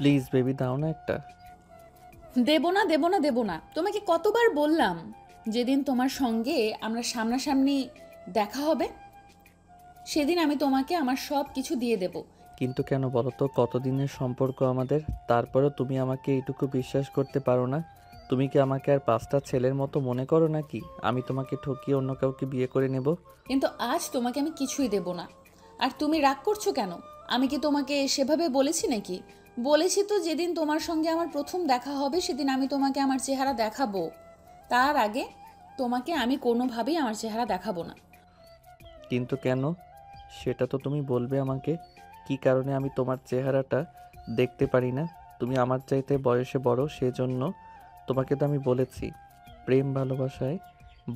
Please baby, দাও না একটা। দেব না, দেব না, দেব না। তোমাকে কতবার বললাম যেদিন তোমার সঙ্গে আমরা সামনাসামনি দেখা হবে সেদিন আমি তোমাকে আমার সব কিছু দিয়ে দেব। কিন্তু কেন বলো তো, কতদিনের সম্পর্ক আমাদের, তারপরেও তুমি আমাকে এইটুকু বিশ্বাস করতে পারো না? তুমি কি আমাকে আর পাঁচটা ছেলের মতো মনে করো নাকি আমি তোমাকে ঠকিয়ে অন্য কাউকে বিয়ে করে নেব? কিন্তু আজ তোমাকে আমি কিছুই দেব না। আর তুমি রাগ করছো কেন? আমি কি তোমাকে সেভাবে বলেছি নাকি? বলেছি তো যেদিন তোমার সঙ্গে আমার প্রথম দেখা হবে সেদিন আমি তোমাকে আমার চেহারা দেখাবো। তার আগে তোমাকে আমি কোনোভাবেই আমার চেহারা দেখাবো না। কিন্তু কেন, সেটা তো তুমি বলবে আমাকে। কি কারণে আমি তোমার চেহারাটা দেখতে পারি না? তুমি আমার চাইতে বয়সে বড়, সেজন্য। তোমাকে তো আমি বলেছি, প্রেম ভালোবাসায়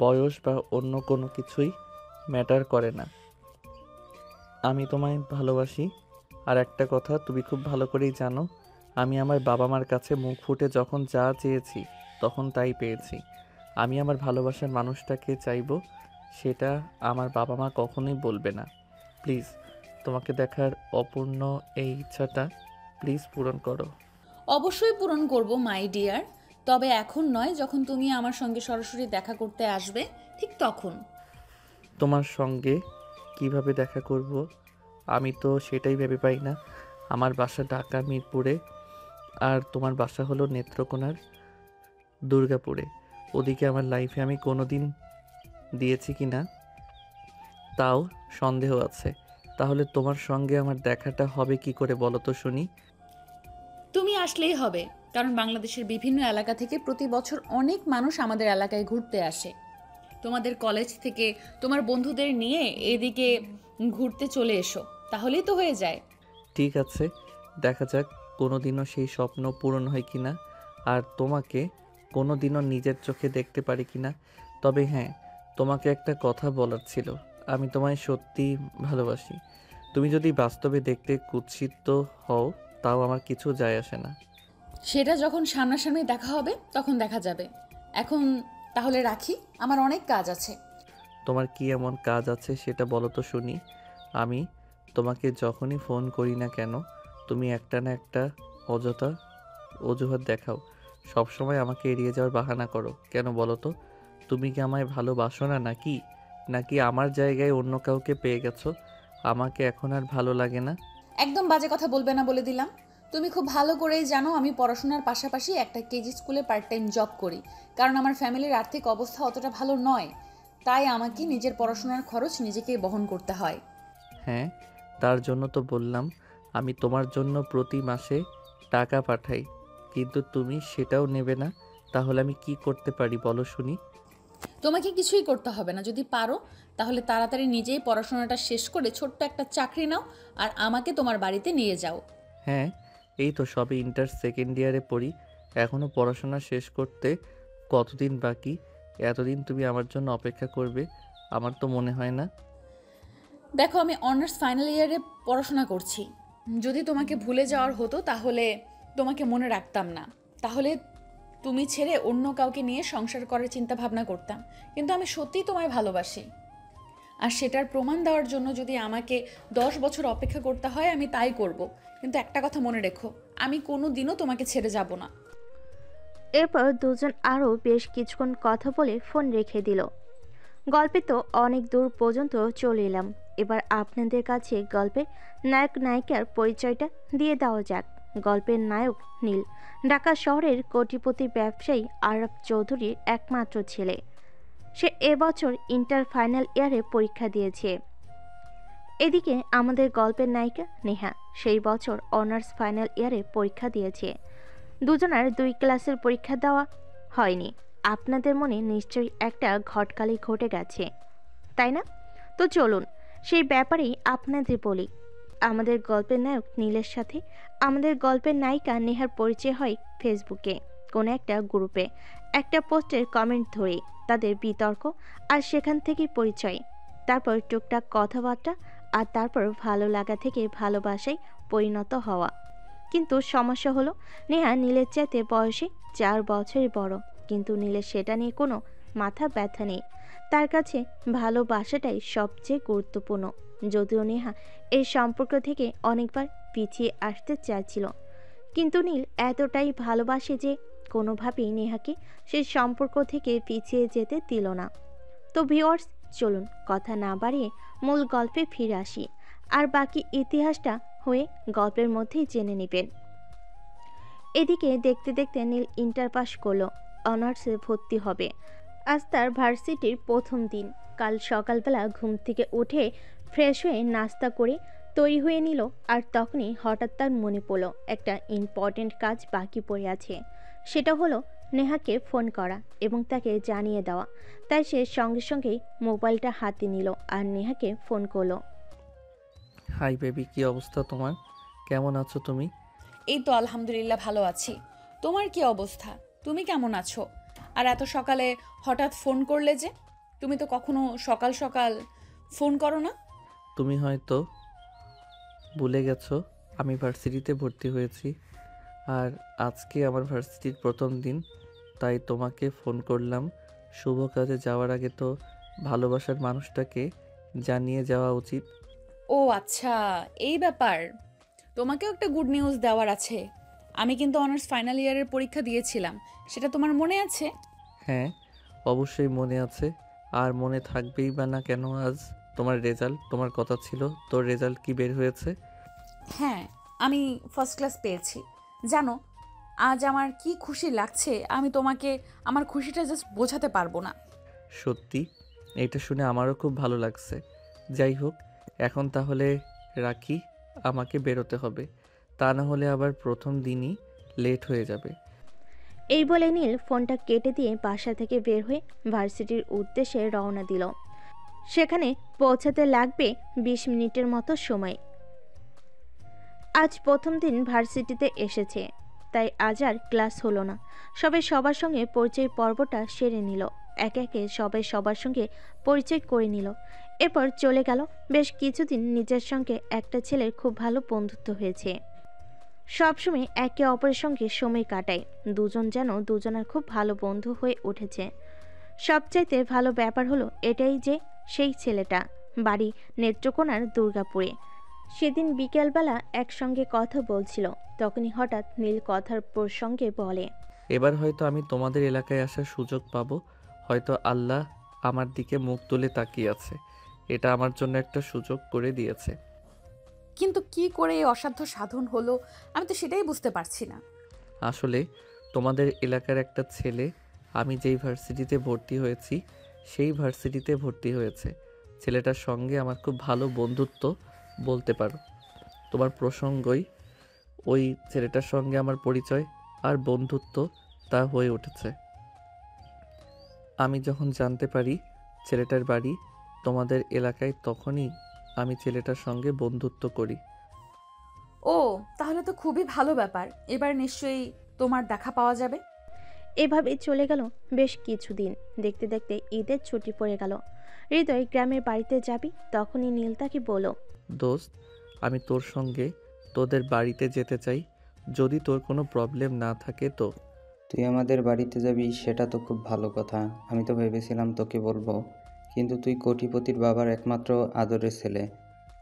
বয়স বা অন্য কোনো কিছুই ম্যাটার করে না। আমি তোমায় ভালোবাসি। আর একটা কথা তুমি খুব ভালো করেই জানো, আমি আমার বাবা মার কাছে মুখ ফুটে যখন যা চেয়েছি তখন তাই পেয়েছি। আমি আমার ভালোবাসার মানুষটাকে চাইবো, সেটা আমার বাবা মা কখনোই বলবে না। প্লিজ, তোমাকে দেখার অপূর্ণ এই ইচ্ছাটা প্লিজ পূরণ করো। অবশ্যই পূরণ করব মাই ডিয়ার, তবে এখন নয়, যখন তুমি আমার সঙ্গে সরাসরি দেখা করতে আসবে ঠিক তখন। তোমার সঙ্গে কিভাবে দেখা করব আমি তো সেটাই ভেবে পাই না। আমার বাসা ঢাকা মিরপুরে, আর তোমার বাসা হলো নেত্রকোনার দুর্গাপুরে। ওদিকে আমার লাইফে আমি কোনো দিন দিয়েছি কি না তাও সন্দেহ আছে। তাহলে তোমার সঙ্গে আমার দেখাটা হবে কি করে বলো তো শুনি? তুমি আসলেই হবে, কারণ বাংলাদেশের বিভিন্ন এলাকা থেকে প্রতি বছর অনেক মানুষ আমাদের এলাকায় ঘুরতে আসে। তোমাদের কলেজ থেকে তোমার বন্ধুদের নিয়ে এদিকে ঘুরতে চলে এসো, তাহলেই তো হয়ে যায়। ঠিক আছে, দেখা যাক কোনো দিনও সেই স্বপ্ন পূরণ হয় কি না, আর তোমাকে কোনো দিনও নিজের চোখে দেখতে পারি কি না। তবে হ্যাঁ, তোমাকে একটা কথা বলার ছিল। আমি তোমায় সত্যি ভালোবাসি। তুমি যদি বাস্তবে দেখতে কুৎসিত হও তাও আমার কিছু যায় আসে না। সেটা যখন সামনাসামনি দেখা হবে তখন দেখা যাবে। এখন তাহলে রাখি, আমার অনেক কাজ আছে। তোমার কি এমন কাজ আছে সেটা বলো তো শুনি। আমি তোমাকে যখনই ফোন করি না কেন, তুমি একটা না একটা অযথা অজুহাত দেখাও। সবসময় আমাকে এড়িয়ে যাওয়ার বাহানা করো কেন বলো তো? তুমি কি আমায় ভালোবাসো না নাকি? নাকি আমার জায়গায় অন্য কাউকে পেয়ে গেছো? আমাকে এখন আর ভালো লাগে না। একদম বাজে কথা বলবে না বলে দিলাম। তুমি খুব ভালো করেই জানো আমি পড়াশোনার পাশাপাশি একটা কেজি স্কুলে পার্ট টাইম জব করি, কারণ আমার ফ্যামিলির আর্থিক অবস্থা অতটা ভালো নয়। তাই আমাকে নিজের পড়াশোনার খরচ নিজেকেই বহন করতে হয়। হ্যাঁ, তার জন্য তো বললাম আমি তোমার জন্য প্রতি মাসে টাকা পাঠাই, কিন্তু তুমি সেটাও নেবে না। তাহলে আমি কি করতে পারি বলো শুনি? তোমাকে কিছুই করতে হবে না, যদি পারো তাহলে তাড়াতাড়ি নিজেই পড়াশোনাটা শেষ করে ছোট্ট একটা চাকরি নাও আর আমাকে তোমার বাড়িতে নিয়ে যাও। হ্যাঁ, এই তো সবে ইন্টার সেকেন্ড ইয়ারে পড়ি, এখনও পড়াশোনা শেষ করতে কতদিন বাকি? এতদিন তুমি আমার জন্য অপেক্ষা করবে আমার তো মনে হয় না। দেখো, আমি অনার্স ফাইনাল ইয়ারে পড়াশোনা করছি। যদি তোমাকে ভুলে যাওয়ার হতো তাহলে তোমাকে মনে রাখতাম না, তাহলে তুমি ছেড়ে অন্য কাউকে নিয়ে সংসার করার চিন্তা ভাবনা করতাম। কিন্তু আমি সত্যিই তোমায় ভালোবাসি, আর সেটার প্রমাণ দেওয়ার জন্য যদি আমাকে 10 বছর অপেক্ষা করতে হয় আমি তাই করব। কিন্তু একটা কথা মনে রেখো, আমি কোনো দিনও তোমাকে ছেড়ে যাব না। এরপর দুজন আরও বেশ কিছুক্ষণ কথা বলে ফোন রেখে দিল। গল্পে তো অনেক দূর পর্যন্ত চলে এলাম, এবার আপনাদের কাছে গল্পের নায়ক নায়িকার পরিচয়টা দিয়ে দেওয়া যাক। গল্পের নায়ক নীল, ঢাকা শহরের কোটিপতি ব্যবসায়ী আরব চৌধুরীর একমাত্র ছেলে। সে এবছর ইন্টার ফাইনাল ইয়ারে পরীক্ষা দিয়েছে। এদিকে আমাদের গল্পের নায়িকা নেহা সেই বছর অনার্স ফাইনাল ইয়ারে পরীক্ষা দিয়েছে। দুজনার দুই ক্লাসের পরীক্ষা দেওয়া হয়নি। আপনাদের মনে নিশ্চয়ই একটা ঘটকালি ঘটে গেছে, তাই না? তো চলুন সেই ব্যাপারেই আপনাদের বলি। আমাদের গল্পের নায়ক নীলের সাথে আমাদের গল্পের নায়িকা নেহার পরিচয় হয় ফেসবুকে কোনো একটা গ্রুপে একটা পোস্টের কমেন্ট ধরে। তাদের বিতর্ক, আর সেখান থেকেই পরিচয়। তারপর টুকটাক কথাবার্তা, আর তারপর ভালো লাগা থেকে ভালোবাসায় পরিণত হওয়া। কিন্তু সমস্যা হলো, নেহা নীলের চাইতে বয়সে 4 বছরই বড়, কিন্তু নীলের সেটা নিয়ে কোনো মাথা ব্যথা নেই। তার কাছে ভালোবাসাটাই সবচেয়ে গুরুত্বপূর্ণ। যদিও নেহা এই সম্পর্ক থেকে অনেকবার পিছিয়ে আসতে চাইছিল, কিন্তু নীল এতটাই ভালোবাসে যে কোনোভাবেই নেহাকে সে সম্পর্ক থেকে পিছিয়ে যেতে দিল না। তো ভিউয়ার্স, চলুন কথা না বাড়িয়ে মূল গল্পে ফিরে আসি, আর বাকি ইতিহাসটা হয়ে গল্পের মধ্যেই জেনে নেবেন। এদিকে দেখতে দেখতে নীল ইন্টার পাস করলো, অনার্সে ভর্তি হবে। আজ তার ভার্সিটির প্রথম দিন। কাল সকালবেলা ঘুম থেকে উঠে ফ্রেশ হয়ে নাস্তা করে তৈরি হয়ে নিল, আর তখনই হঠাৎ তার মনে পড়ল একটা ইম্পর্ট্যান্ট কাজ বাকি পড়ে আছে। সেটা হলো নেহাকে ফোন করা এবং তাকে জানিয়ে দেওয়া। তাই সে সঙ্গে সঙ্গেই মোবাইলটা হাতে নিল আর নেহাকে ফোন করলো। হাই বেবি, কি অবস্থা তোমার? কেমন আছো তুমি? এই তো আলহামদুলিল্লাহ ভালো আছি। তোমার কি অবস্থা? তুমি কেমন আছো? আর এত সকালে হঠাৎ ফোন করলে যে? তুমি তো কখনো সকাল সকাল ফোন করো না। তুমি হয়তো ভুলে গেছো, আমি ভার্সিটিতে ভর্তি হয়েছি। আর আজকে আমার ভার্সিটির প্রথম দিন, তাই তোমাকে ফোন করলাম। শুভ কাজে যাওয়ার আগে তো ভালোবাসার মানুষটাকে জানিয়ে যাওয়া উচিত। ও আচ্ছা, এই ব্যাপার। তোমাকেও একটা গুড নিউজ দেওয়ার আছে। আমি কিন্তু অনার্স ফাইনাল ইয়ারের পরীক্ষা দিয়েছিলাম, সেটা তোমার মনে আছে? হ্যাঁ, অবশ্যই মনে আছে। আর মনে থাকবেই বা না কেন? আজ তোমার রেজাল্ট, তোমার কথা ছিল। তোর রেজাল্ট কি বের হয়েছে? হ্যাঁ, আমি ফার্স্ট ক্লাস পেয়েছি। জানো, আজ আমার কি খুশি লাগছে, আমি তোমাকে আমার খুশিটা জাস্ট বোঝাতে পারবো না। সত্যি, এটা শুনে আমারও খুব ভালো লাগছে। যাই হোক, এখন তাহলে রাখি, আমাকে বেরোতে হবে। তা না হলে আবার প্রথম দিনই লেট হয়ে যাবে। এই বলে নীল ফোনটা কেটে দিয়ে বাসা থেকে বের হয়ে ভার্সিটির উদ্দেশ্যে রওনা দিল। সেখানে পৌঁছাতে লাগবে 20 মিনিটের মতো সময়। আজ প্রথম দিন ভার্সিটিতে এসেছে, তাই আজ আর ক্লাস হলো না। সবাই সবার সঙ্গে পরিচয় পর্বটা সেরে নিল। একে একে সবাই সবার সঙ্গে পরিচয় করে নিল। এরপর চলে গেল। বেশ কিছুদিন নিজের সঙ্গে একটা ছেলের খুব ভালো বন্ধুত্ব হয়েছে। সবসময় একে অপরের সঙ্গে সময় কাটায়। দুজন যেন দুজনের খুব ভালো বন্ধু হয়ে উঠেছে। সবচাইতে ভালো ব্যাপার হলো এটাই যে সেই ছেলেটা বাড়ি নেত্রকোনার দুর্গাপুরে। সেদিন বিকেলবেলা একসঙ্গে কথা বলছিল, তখনই হঠাৎ নীল কথার প্রসঙ্গে বলে, এবার হয়তো আমি তোমাদের এলাকায় আসার সুযোগ পাবো। হয়তো আল্লাহ আমার দিকে মুখ তুলে তাকিয়ে আছে। এটা আমার জন্য একটা সুযোগ করে দিয়েছে। কিন্তু কি করে এই অসাধ্য সাধন হলো, আমি তো সেটাই বুঝতে পারছি না। আসলে তোমাদের এলাকার একটা ছেলে, আমি যেই ভার্সিটিতে ভর্তি হয়েছি সেই ভার্সিটিতে ভর্তি হয়েছে। ছেলেটার সঙ্গে আমার খুব ভালো বন্ধুত্ব বলতে পারো। তোমার প্রসঙ্গই ওই ছেলেটার সঙ্গে আমার পরিচয় আর বন্ধুত্ব তা হয়ে উঠেছে। আমি যখন জানতে পারি ছেলেটার বাড়ি তোমাদের এলাকায়, তখনই আমি ছেলেটার সঙ্গে বন্ধুত্ব করি। ও, তাহলে তো খুবই ভালো ব্যাপার। এবার নিশ্চয়ই তোমার দেখা পাওয়া যাবে। এভাবে চলে গেল বেশ কিছুদিন। দেখতে দেখতে ঈদের ছুটি পড়ে গেল। হৃদয় গ্রামের বাড়িতে যাবি, তখনই নীল তাকে বলল, দোস্ত, আমি তোর সঙ্গে তোদের বাড়িতে যেতে চাই, যদি তোর কোনো প্রবলেম না থাকে তো। তুই আমাদের বাড়িতে যাবি সেটা তো খুব ভালো কথা। আমি তো ভেবেছিলাম তোকে বলবো, কিন্তু তুই কোটিপতির বাবার একমাত্র আদরের ছেলে।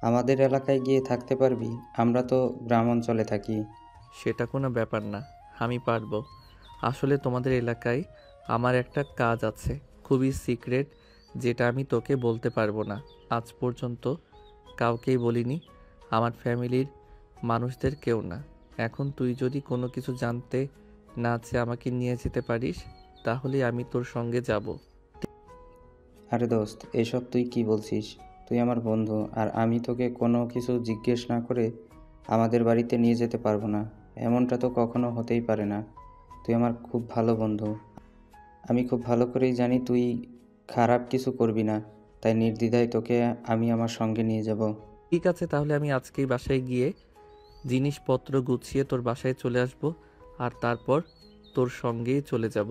আমাদের এলাকায় গিয়ে থাকতে পারবি? আমরা তো গ্রাম অঞ্চলে থাকি। সেটা কোনো ব্যাপার না, আমি পারবো। আসলে তোমাদের এলাকায় আমার একটা কাজ আছে, খুবই সিক্রেট, যেটা আমি তোকে বলতে পারবো না। আজ পর্যন্ত কাউকেই বলিনি, আমার ফ্যামিলির মানুষদের কেউ না। এখন তুই যদি কোনো কিছু জানতে না চেয়ে আমাকে নিয়ে যেতে পারিস, তাহলে আমি তোর সঙ্গে যাব। আরে দোস্ত, এসব তুই কি বলছিস? তুই আমার বন্ধু, আর আমি তোকে কোনো কিছু জিজ্ঞেস না করে আমাদের বাড়িতে নিয়ে যেতে পারবো না। এমনটা তো কখনো হতেই পারে না। তুই আমার খুব ভালো বন্ধু। আমি খুব ভালো করেই জানি তুই খারাপ কিছু করবি না, তাই নির্দ্বিধায় তোকে আমি আমার সঙ্গে নিয়ে যাব। ঠিক আছে, তাহলে আমি আজকেই বাসায় গিয়ে জিনিসপত্র গুছিয়ে তোর বাসায় চলে আসব, আর তারপর তোর সঙ্গেই চলে যাব।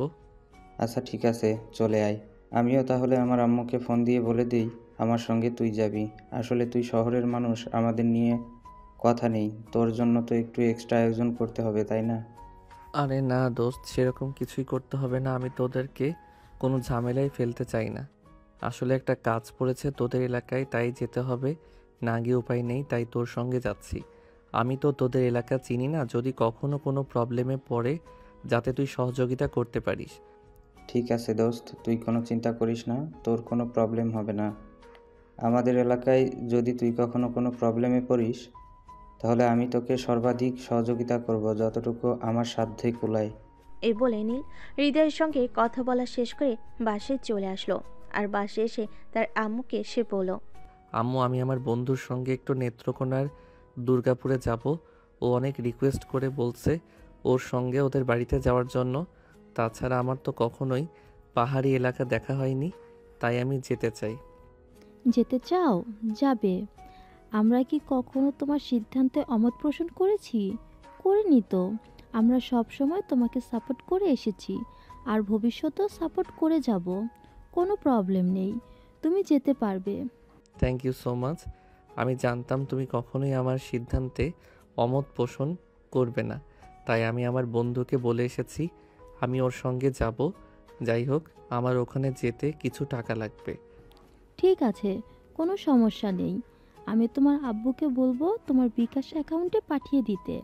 আচ্ছা ঠিক আছে, চলে আয়। আমিও তাহলে আমার আম্মুকে ফোন দিয়ে বলে দিই আমার সঙ্গে তুই যাবি। আসলে তুই শহরের মানুষ, আমাদের নিয়ে কথা নেই। তোর জন্য তো একটু এক্সট্রা আয়োজন করতে হবে, তাই না? আরে না দোস্ত, সেরকম কিছুই করতে হবে না। আমি তোদেরকে কোনো ঝামেলায় ফেলতে চাই না। আসলে একটা কাজ পড়েছে তোদের এলাকায়, তাই যেতে হবে। না গিয়ে উপায় নেই, তাই তোর সঙ্গে যাচ্ছি। আমি তো তোদের এলাকা চিনি না, যদি কখনো কোনো প্রবলেমে পড়ে যাতে তুই সহযোগিতা করতে পারিস। ঠিক আছে দোস্ত, তুই কোনো চিন্তা করিস না, তোর কোনো প্রবলেম হবে না। আমাদের এলাকায় যদি তুই কখনো কোনো প্রবলেমে পড়িস, তাহলে আমি তোকে সর্বাধিক সহযোগিতা করব, যতটুকু আমার সাধ্যে কুলায়। এই বলে নীল হৃদয়ের সঙ্গে কথা বলা শেষ করে বাসায় চলে আসলো। আর বাসায় এসে তার আম্মুকে সে বলল, আম্মু, আমি আমার বন্ধুর সঙ্গে একটু নেত্রকোনার দুর্গাপুরে যাব। ও অনেক রিকোয়েস্ট করে বলছে ওর সঙ্গে ওদের বাড়িতে যাওয়ার জন্য। তাছাড়া আমার তো কখনোই পাহাড়ি এলাকা দেখা হয়নি, তাই আমি যেতে চাই। যেতে চাও? যাবে। আমরা কি কখনো তোমার সিদ্ধান্তে অমত পোষণ করেছি? করিনি তো। আমরা সব সময় তোমাকে সাপোর্ট করে এসেছি, আর ভবিষ্যতেও সাপোর্ট করে যাব। কোনো প্রবলেম নেই, তুমি যেতে পারবে। Thank you so much. আমি জানতাম তুমি কখনোই আমার সিদ্ধান্তে অমত পোষণ করবে না, তাই আমি আমার বন্ধুকে বলে এসেছি আমি ওর সঙ্গে যাব। যাই হোক, আমার ওখানে যেতে কিছু টাকা লাগবে। ঠিক আছে, কোনো সমস্যা নেই। আমি তোমার আব্বুকে বলবো তোমার বিকাশ অ্যাকাউন্টে পাঠিয়ে দিতে।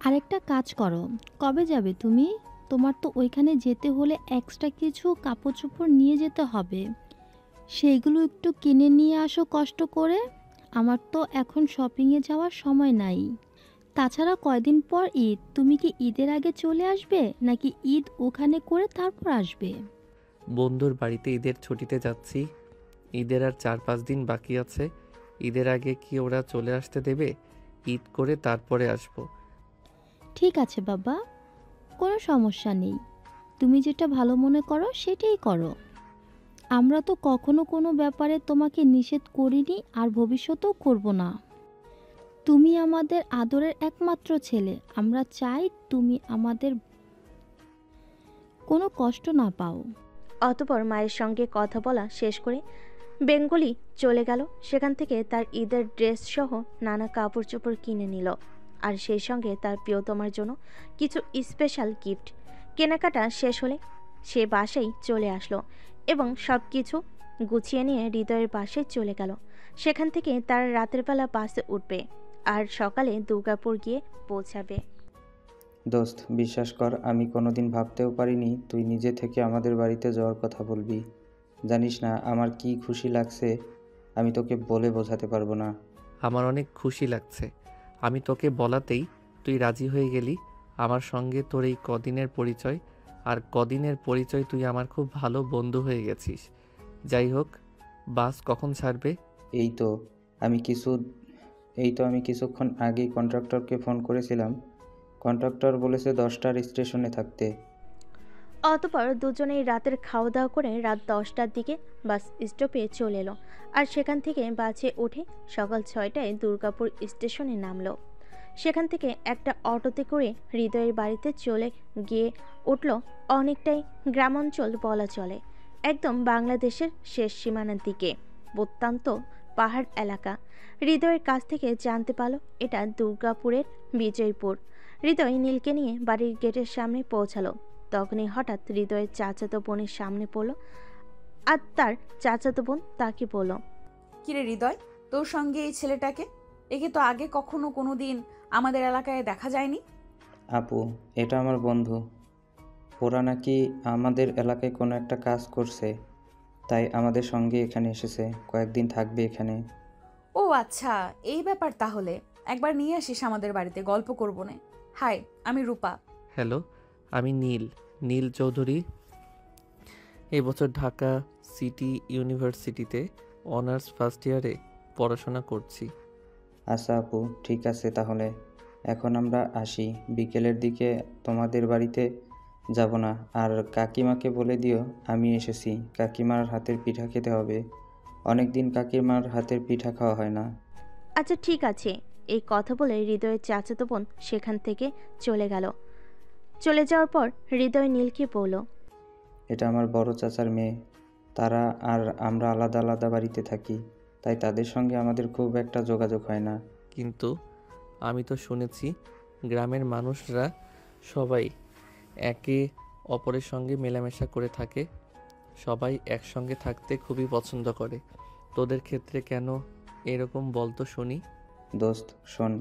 আরেকটা কাজ করো, কবে যাবে তুমি? তোমার তো ওইখানে যেতে হলে এক্সট্রা কিছু কাপড় চোপড় নিয়ে যেতে হবে, সেইগুলো একটু কিনে নিয়ে আসো কষ্ট করে। আমার তো এখন শপিংয়ে যাওয়ার সময় নাই। তাছাড়া কয়দিন পর ঈদ, তুমি কি ঈদের আগে চলে আসবে নাকি ঈদ ওখানে করে তারপর আসবে? বন্ধুর বাড়িতে ঈদের ছুটিতে যাচ্ছি। ঈদের আর 4-5 দিন বাকি আছে। ঈদের আগে কি ওরা চলে আসতে দেবে? ঈদ করে তারপরে আসবো। ঠিক আছে বাবা, কোনো সমস্যা নেই। তুমি যেটা ভালো মনে করো সেটাই করো। আমরা তো কখনো কোনো ব্যাপারে তোমাকে নিষেধ করিনি, আর ভবিষ্যতেও করব না। তুমি আমাদের আদরের একমাত্র ছেলে। আমরা চাই তুমি আমাদের কোনো কষ্ট না পাও। অতপর মায়ের সঙ্গে কথা বলা শেষ করে বেঙ্গলি চলে গেল। সেখান থেকে তার ঈদের ড্রেস সহ নানা কাপড় চোপড় কিনে নিল, আর সেই সঙ্গে তার প্রিয়তমার জন্য কিছু স্পেশাল গিফট। কেনাকাটা শেষ হলে সে বাসায় চলে আসলো এবং সব কিছু গুছিয়ে নিয়ে হৃদয়ের বাসায় চলে গেল। সেখান থেকে তার রাতের বেলা বাসে উঠবে আর সকালে দুর্গাপুর গিয়ে পৌঁছাবে। দোস্ত, বিশ্বাস কর, আমি কোনোদিন ভাবতেও পারিনি তুই নিজে থেকে আমাদের বাড়িতে যাওয়ার কথা বলবি। জানিস না আমার কি খুশি লাগছে, আমি তোকে বলে বোঝাতে পারবো না। আমার অনেক খুশি লাগছে। আমি তোকে বলাতেই তুই রাজি হয়ে গেলি। আমার সঙ্গে তোর এই কদিনের পরিচয়, আর কদিনের পরিচয় তুই আমার খুব ভালো বন্ধু হয়ে গেছিস। যাই হোক, বাস কখন ছাড়বে? এই তো আমি কিছু আমি কিছুক্ষণ আগেই কন্ট্রাক্টরকে ফোন করেছিলাম। কন্ট্রাক্টর বলেছে 10টার স্টেশনে থাকতে। অতপর দুজনেই রাতের খাওয়া দাওয়া করে রাত 10টার দিকে বাস স্টপে চলে এলো, আর সেখান থেকে বাসে উঠে সকাল 6টায় দুর্গাপুর স্টেশনে নামলো। সেখান থেকে একটা অটোতে করে হৃদয়ের বাড়িতে চলে গিয়ে উঠল। অনেকটাই গ্রামাঞ্চল বলা চলে, একদম বাংলাদেশের শেষ সীমানার দিকে, অত্যন্ত পাহাড় এলাকা। হৃদয়ের কাছ থেকে জানতে পারল এটা দুর্গাপুরের বিজয়পুর। হৃদয় নীলকে নিয়ে বাড়ির গেটের সামনে পৌঁছালো। তখনই হঠাৎ হৃদয়ের চাচাতো বোনের সামনে পড়ল, আর তার চাচাতো বোন তাকে বলল, কিরে হৃদয়, তোর সঙ্গে এই ছেলেটাকে? একে তো আগে কখনো কোনো দিন আমাদের এলাকায় দেখা যায়নি। আপু, এটা আমার বন্ধু। ওরা নাকি আমাদের এলাকায় কোনো একটা কাজ করছে, তাই আমাদের সঙ্গে এখানে এসেছে, কয়েকদিন থাকবে এখানে। ও আচ্ছা, এই ব্যাপার তাহলে। একবার নিয়ে আসিস আমাদের বাড়িতে, গল্প করবো না। হাই, আমি রূপা। হ্যালো, আমি নীল চৌধুরী। এবছর ঢাকা সিটি ইউনিভার্সিটিতে অনার্স ফার্স্ট ইয়ারে পড়াশোনা করছি। আচ্ছা আপু, ঠিক আছে তাহলে। এখন আমরা আসি, বিকেলের দিকে তোমাদের বাড়িতে যাব না। আর কাকিমাকে বলে দিও আমি এসেছি, কাকিমার হাতের পিঠা খেতে হবে। অনেক দিন কাকিমার হাতের পিঠা খাওয়া হয় না। আচ্ছা ঠিক আছে। এই কথা বলে হৃদয়ের চাচাতো বোন সেখান থেকে চলে গেল। চলে যাওয়ার পর হৃদয় নীলকে বলল, এটা আমার বড় চাচার মেয়ে। তারা আর আমরা আলাদা আলাদা বাড়িতে থাকি, তাই তাদের সঙ্গে আমাদের খুব একটা যোগাযোগ হয় না। কিন্তু আমি তো শুনেছি গ্রামের মানুষরা সবাই একে অপরের সঙ্গে মেলামেশা করে থাকে, সবাই একসঙ্গে থাকতে খুবই পছন্দ করে। তোদের ক্ষেত্রে কেন এরকম বলতো শুনি। দোস্ত শোন,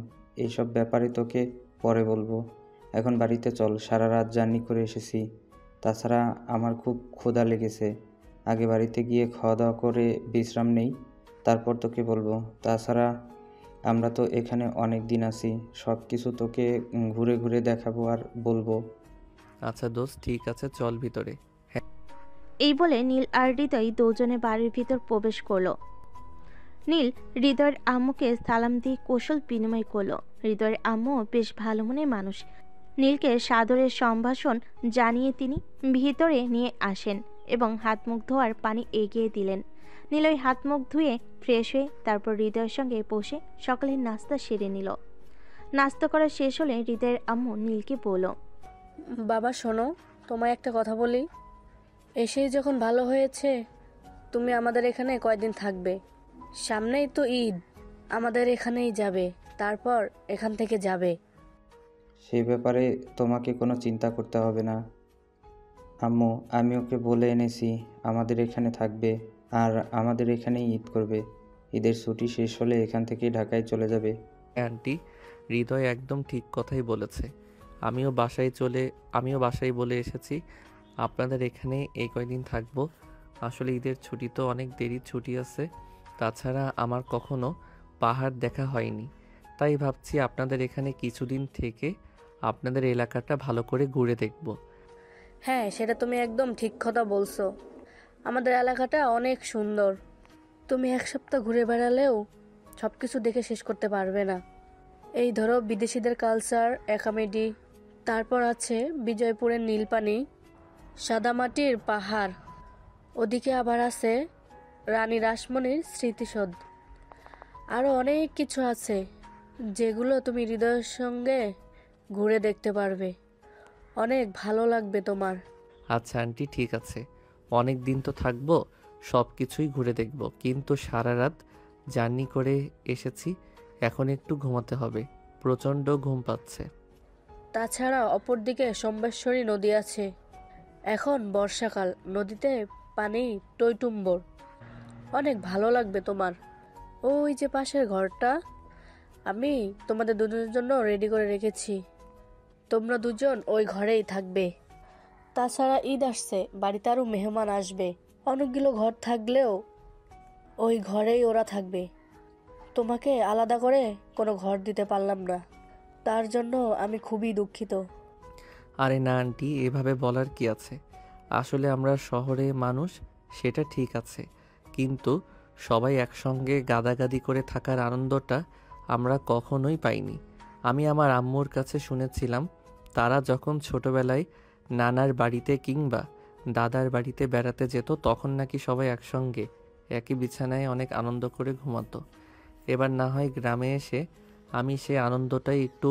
এইসব ব্যাপারে তোকে পরে বলবো। এখন বাড়িতে চল, সারা রাত জার্নি করে এসেছি। তাছাড়া আমার খুব ক্ষুধা লেগেছে। আগে বাড়িতে গিয়ে খাওয়া দাওয়া করে বিশ্রাম নেই, তারপর তোকে বলবো। তাছাড়া আমরা তো এখানে অনেক দিন আছি, সব কিছু তোকে ঘুরে ঘুরে দেখাবো আর বলবো। আচ্ছা দোস্ত, ঠিক আছে, চল ভিতরে। এই বলে নীল আর হৃদয় দুজনে বাড়ির ভিতর প্রবেশ করলো। নীল হৃদয়ের আম্মুকে সালাম দিয়ে কৌশল বিনিময় করলো। হৃদয়ের আম্মু বেশ ভালো মনের মানুষ। নীলকে সাদরের সম্ভাষণ জানিয়ে তিনি ভিতরে নিয়ে আসেন এবং হাত মুখ ধোয়ার পানি এগিয়ে দিলেন। নীল ওই হাত মুখ ধুয়ে ফ্রেশ হয়ে তারপর হৃদয়ের সঙ্গে বসে সকালের নাস্তা সেরে নিল। নাস্তা করা শেষ হলে হৃদয়ের আম্মু নীলকে বলল, বাবা শোনো, তোমায় একটা কথা বলি। এসেই যখন ভালো হয়েছে, তুমি আমাদের এখানে কয়দিন থাকবে? সামনেই তো ঈদ, আমাদের এখানেই যাবে, তারপর এখান থেকে যাবে। সেই ব্যাপারে তোমাকে কোনো চিন্তা করতে হবে না আম্মু। আমি ওকে বলে এনেছি আমাদের এখানে থাকবে আর আমাদের এখানেই ঈদ করবে। ঈদের ছুটি শেষ হলে এখান থেকেই ঢাকায় চলে যাবে। আন্টি, হৃদয় একদম ঠিক কথাই বলেছে। আমিও বাসায় বলে এসেছি আপনাদের এখানে এই কয়দিন থাকবো। আসলে ঈদের ছুটি তো অনেক দেরির ছুটি আছে, তাছাড়া আমার কখনো পাহাড় দেখা হয়নি, তাই ভাবছি আপনাদের এখানে কিছুদিন থেকে আপনাদের এলাকাটা ভালো করে ঘুরে দেখব। হ্যাঁ, সেটা তুমি একদম ঠিক কথা বলছো। আমাদের এলাকাটা অনেক সুন্দর। তুমি এক সপ্তাহ ঘুরে বেড়ালেও সব কিছু দেখে শেষ করতে পারবে না। এই ধরো বিদেশিদের কালচার, একাডেমি, তারপর আছে বিজয়পুরের নীলপানি, সাদামাটির পাহাড়, ওদিকে আবার আছে রানী রাসমণির স্মৃতিসৌধ। আরও অনেক কিছু আছে যেগুলো তুমি হৃদয়ের সঙ্গে ঘুরে দেখতে পারবে। অনেক ভালো লাগবে তোমার। আচ্ছা আন্টি, ঠিক আছে, অনেক দিন তো থাকবো, সব কিছুই ঘুরে দেখব, কিন্তু সারা রাত জার্নি করে এসেছি, এখন একটু ঘুমাতে হবে, প্রচণ্ড ঘুম পাচ্ছে। তাছাড়া অপরদিকে সম্বেশ্বরী নদী আছে। এখন বর্ষাকাল, নদীতে পানি টইটুম্বর। অনেক ভালো লাগবে তোমার। ওই যে পাশের ঘরটা আমি তোমাদের দুজনের জন্য রেডি করে রেখেছি, তোমরা দুজন ওই ঘরেই থাকবে। তাছাড়া ঈদ আসছে, বাড়িতে আরও মেহমান আসবে। অনেকগুলো ঘর থাকলেও ওই ঘরেই ওরা থাকবে। তোমাকে আলাদা করে কোনো ঘর দিতে পারলাম না, তার জন্য আমি খুবই দুঃখিত। আরে না আন্টি, এভাবে বলার কি আছে? আসলে আমরা শহরে মানুষ, সেটা ঠিক আছে, কিন্তু সবাই একসঙ্গে গাদাগাদি করে থাকার আনন্দটা আমরা কখনোই পাইনি। আমি আমার আম্মুর কাছে শুনেছিলাম তারা যখন ছোটবেলায় নানার বাড়িতে কিংবা দাদার বাড়িতে বেড়াতে যেত, তখন নাকি সবাই একসঙ্গে একই বিছানায় অনেক আনন্দ করে ঘুমাতো। এবার না হয় গ্রামে এসে আমি সেই আনন্দটাই একটু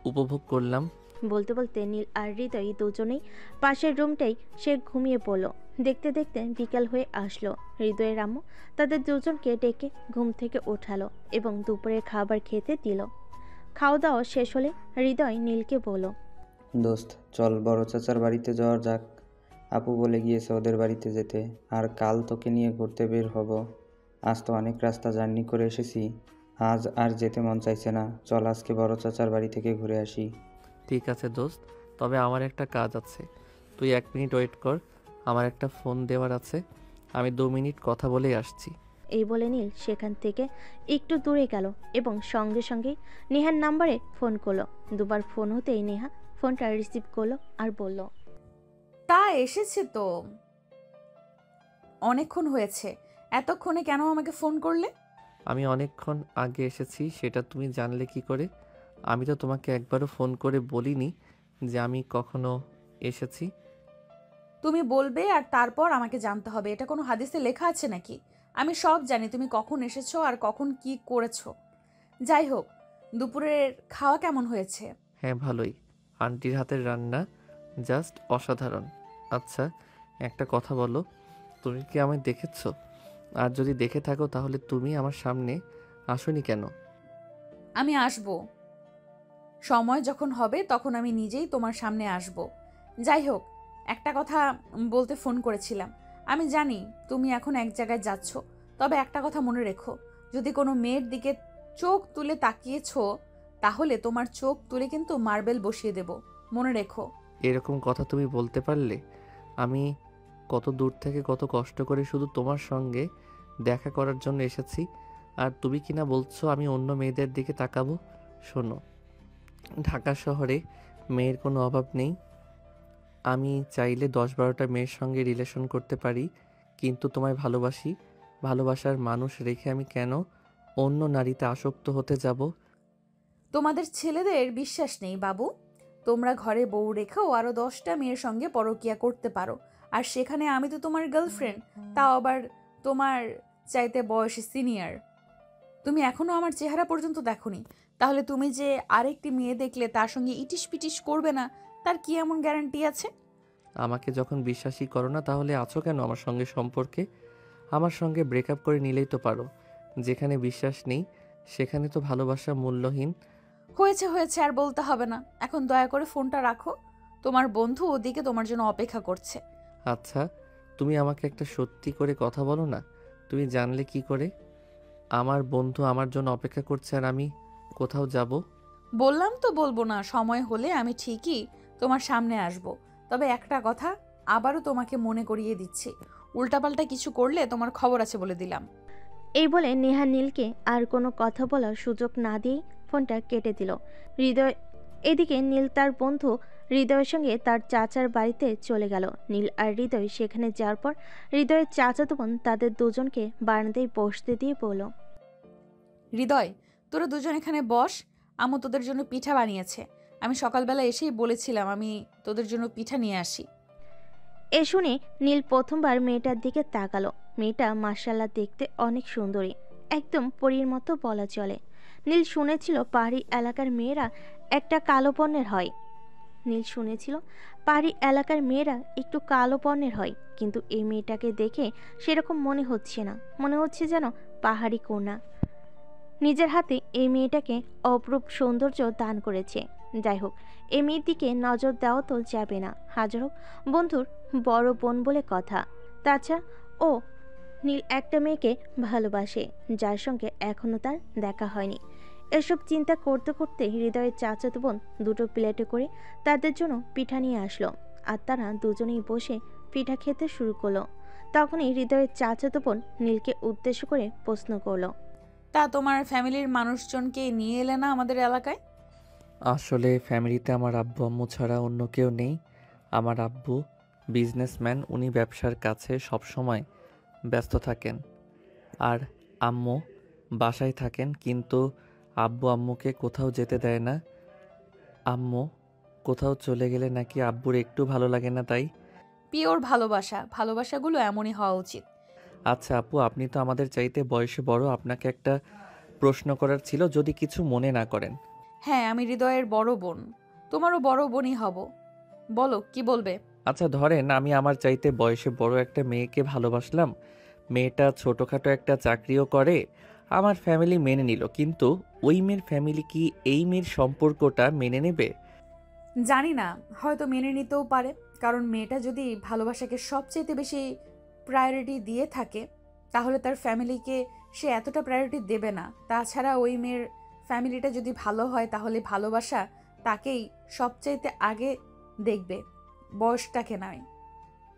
উপভোগ করলাম। বলতে বলতে নীল আর হৃদয় দুজনেই পাশের রুমটাই সে ঘুমিয়ে পড়ল। দেখতে দেখতে বিকাল হয়ে আসলো। হৃদয়ের আম্মু তাদের দুজনকে ডেকে ঘুম থেকে ওঠালো এবং দুপুরের খাবার খেতে দিল। খাওয়া দাওয়া শেষ হলে হৃদয় নীলকে বলল, দোস্ত চল, বড় চাচার বাড়িতে যাওয়া যাক। আপু বলে গিয়েছে ওদের বাড়িতে যেতে, আর কাল তোকে নিয়ে ঘুরতে বের হব। আজ তো অনেক রাস্তা জার্নি করে এসেছি, আজ আর যেতে মন চাইছে না। চল আজকে বড় চাচার বাড়ি থেকে ঘুরে আসি। ঠিক আছে দোস্ত, তবে আমার একটা কাজ আছে, তুই 1 মিনিট ওয়েট কর, আমার একটা ফোন দেওয়ার আছে, আমি 2 মিনিট কথা বলেই আসছি। এই বলে নীল সেখান থেকে একটু দূরে গেল এবং সঙ্গে সঙ্গেই নেহার নাম্বারে ফোন করলো। দুবার ফোন হতেই নেহা ফোনটা রিসিভ করলো আর বলল, তা এসেছে তো, অনেকক্ষণ হয়েছে, এতক্ষণে কেন আমাকে ফোন করলে? আমি অনেকক্ষণ আগে এসেছি, সেটা তুমি জানলে কি করে? আমি তো তোমাকে একবারও ফোন করে বলিনি যে আমি কখনো এসেছি। তুমি বলবে আর তারপর আমাকে জানতে হবে, এটা কোনো হাদিসে লেখা আছে নাকি? আমি সব জানি তুমি কখন এসেছো আর কখন কি করেছো। যাই হোক, দুপুরের খাওয়া কেমন হয়েছে? হ্যাঁ ভালোই, আন্টির হাতের রান্না জাস্ট অসাধারণ। আচ্ছা একটা কথা বলো, তুমি কি আমায় দেখেছো? আর যদি দেখে থাকো তাহলে তুমি আমার সামনে আসোনি কেন? আমি আসব, সময় যখন হবে তখন আমি নিজেই তোমার সামনে আসব। যাই হোক, একটা কথা বলতে ফোন করেছিলাম। আমি জানি তুমি এখন এক জায়গায় যাচ্ছ, তবে একটা কথা মনে রেখো, যদি কোনো মেয়ের দিকে চোখ তুলে তাকিয়েছো তাহলে তোমার চোখ তুলে কিন্তু মার্বেল বসিয়ে দেব, মনে রেখো। এরকম কথা তুমি বলতে পারলে? আমি কত দূর থেকে কত কষ্ট করে শুধু তোমার সঙ্গে দেখা করার জন্য এসেছি, আর তুমি কিনা বলছো আমি অন্য মেয়েদের দিকে তাকাবো? শোনো, ঢাকা শহরে মেয়ের কোনো অভাব নেই। আমি চাইলে 10-12টা মেয়ের সঙ্গে রিলেশন করতে পারি, কিন্তু তোমায় ভালোবাসি। ভালোবাসার মানুষ রেখে আমি কেন অন্য নারীতে আসক্ত হতে যাব? তোমাদের ছেলেদের বিশ্বাস নেই বাবু। তোমরা ঘরে বউ রেখেও আরো 10টা মেয়ের সঙ্গে পরকিয়া করতে পারো, আর সেখানে আমি তো তোমার গার্লফ্রেন্ড, তাও আবার তোমার চাইতে বয়সে সিনিয়র। তুমি এখনো আমার চেহারা পর্যন্ত দেখোনি, তাহলে তুমি যে আরেকটি মেয়ে দেখলে তার সঙ্গে ইটিস পিটিস করবে না, তার কি এমন গ্যারান্টি আছে? আমাকে যখন বিশ্বাসই করো না, তাহলে আছো কেন আমার সঙ্গে সম্পর্কে? আমার সঙ্গে ব্রেকআপ করে নিলেই তো পারো। যেখানে বিশ্বাস নেই সেখানে তো ভালোবাসা মূল্যহীন। হয়েছে হয়েছে, আর বলতে হবে না। এখন দয়া করে ফোনটা রাখো, তোমার বন্ধু ওদিকে তোমার জন্য অপেক্ষা করছে। আচ্ছা, তুমি আমাকে একটা সত্যি করে কথা বলো না। তুমি জানলে কি করে আমার বন্ধু আমার জন্য অপেক্ষা করছে আর আমি কোথাও যাব? বললাম তো বলবো না, সময় হলে আমি ঠিকই তোমার সামনে আসব। তবে একটা কথা আবারও তোমাকে মনে করিয়ে দিচ্ছি, উল্টাপাল্টা কিছু করলে তোমার খবর আছে বলে দিলাম। এই বলে নেহা নীলকে আর কোনো কথা বলার সুযোগ না দিয়েই ফোনটা কেটে দিল। হৃদয় এদিকে নীল তার বন্ধু হৃদয়ের সঙ্গে তার চাচার বাড়িতে চলে গেল। নীল আর হৃদয় সেখানে যাওয়ার পর হৃদয়ের চাচাতো বোন তাদের দুজনকে বারান্দায় বসতে দিয়ে বলল, হৃদয়, তোরা দুজন এখানে বস, আম্মু তোদের জন্য পিঠা বানিয়েছে। আমি সকালবেলা এসেই বলেছিলাম আমি তোদের জন্য পিঠা নিয়ে আসি। এ শুনে নীল প্রথমবার মেয়েটার দিকে তাকালো। মেয়েটা মাশাআল্লাহ দেখতে অনেক সুন্দরী, একদম পরীর মতো বলা চলে। নীল শুনেছিল পাহাড়ি এলাকার মেয়েরা একটা কালো বর্ণের হয়। নীল শুনেছিল পাহাড়ি এলাকার মেয়েরা একটু কালো বর্ণের হয়, কিন্তু এই মেয়েটাকে দেখে সেরকম মনে হচ্ছে না। মনে হচ্ছে যেন পাহাড়ি কন্যা নিজের হাতে এই মেয়েটাকে অপরূপ সৌন্দর্য দান করেছে। যাই হোক, এই মেয়ের দিকে নজর দেওয়া তো যাবে না, হাজার হোক বন্ধুর বড় বোন বলে কথা। তাছাড়া ও নীল একটা মেয়েকে ভালোবাসে, যার সঙ্গে এখনো তার দেখা হয়নি। এসব চিন্তা করতে করতে হৃদয়ের চাচাতো বোন দুটো প্লেটে করে তাদের জন্য পিঠা নিয়ে আসলো, আর তারা দুজনেই বসে পিঠা খেতে শুরু করলো। তখনই হৃদয়ের চাচাতো বোন নীলকে উদ্দেশ্য করে প্রশ্ন করলো, তা তোমার ফ্যামিলির মানুষজনকে নিয়ে এলে না আমাদের এলাকায়? আসলে ফ্যামিলিতে আমার আব্বু আম্মু ছাড়া অন্য কেউ নেই। আমার আব্বু বিজনেসম্যান, উনি ব্যবসার কাছে সবসময় ব্যস্ত থাকেন, আর আম্মু বাসায় থাকেন, কিন্তু আব্বু আম্মুকে কোথাও যেতে দেয় না। আম্মু কোথাও চলে গেলে নাকি আব্বুর একটু ভালো লাগে না, তাই। পিওর ভালোবাসা, ভালোবাসাগুলো এমনই হওয়া উচিত। আচ্ছা আপু, আপনি তো আমাদের চাইতে বয়সে বড়, আপনাকে একটা প্রশ্ন করার ছিল, যদি কিছু মনে না করেন। হ্যাঁ, আমি হৃদয়ের বড় বোন, তোমারও বড় বোনই হব। বলো কি বলবে। আচ্ছা ধরেন আমি আমার চাইতে বয়সে বড় একটা মেয়েকে ভালোবাসলাম, মেয়েটা ছোটোখাটো একটা চাকরিও করে, আমার ফ্যামিলি মেনে নিল, কিন্তু ওই মেয়ের ফ্যামিলি কি এই মেয়ের সম্পর্কটা মেনে নেবে? জানি না, হয়তো মেনে নিতেও পারে, কারণ মেয়েটা যদি ভালোবাসাকে সবচেয়ে বেশি প্রায়োরিটি দিয়ে থাকে, তাহলে তার ফ্যামিলিকে সে এতটা প্রায়োরিটি দেবে না। তাছাড়া ওই মেয়ের ফ্যামিলিটা যদি ভালো হয়, তাহলে ভালোবাসা তাকেই সবচাইতে আগে দেখবে, বয়সটাকে নয়।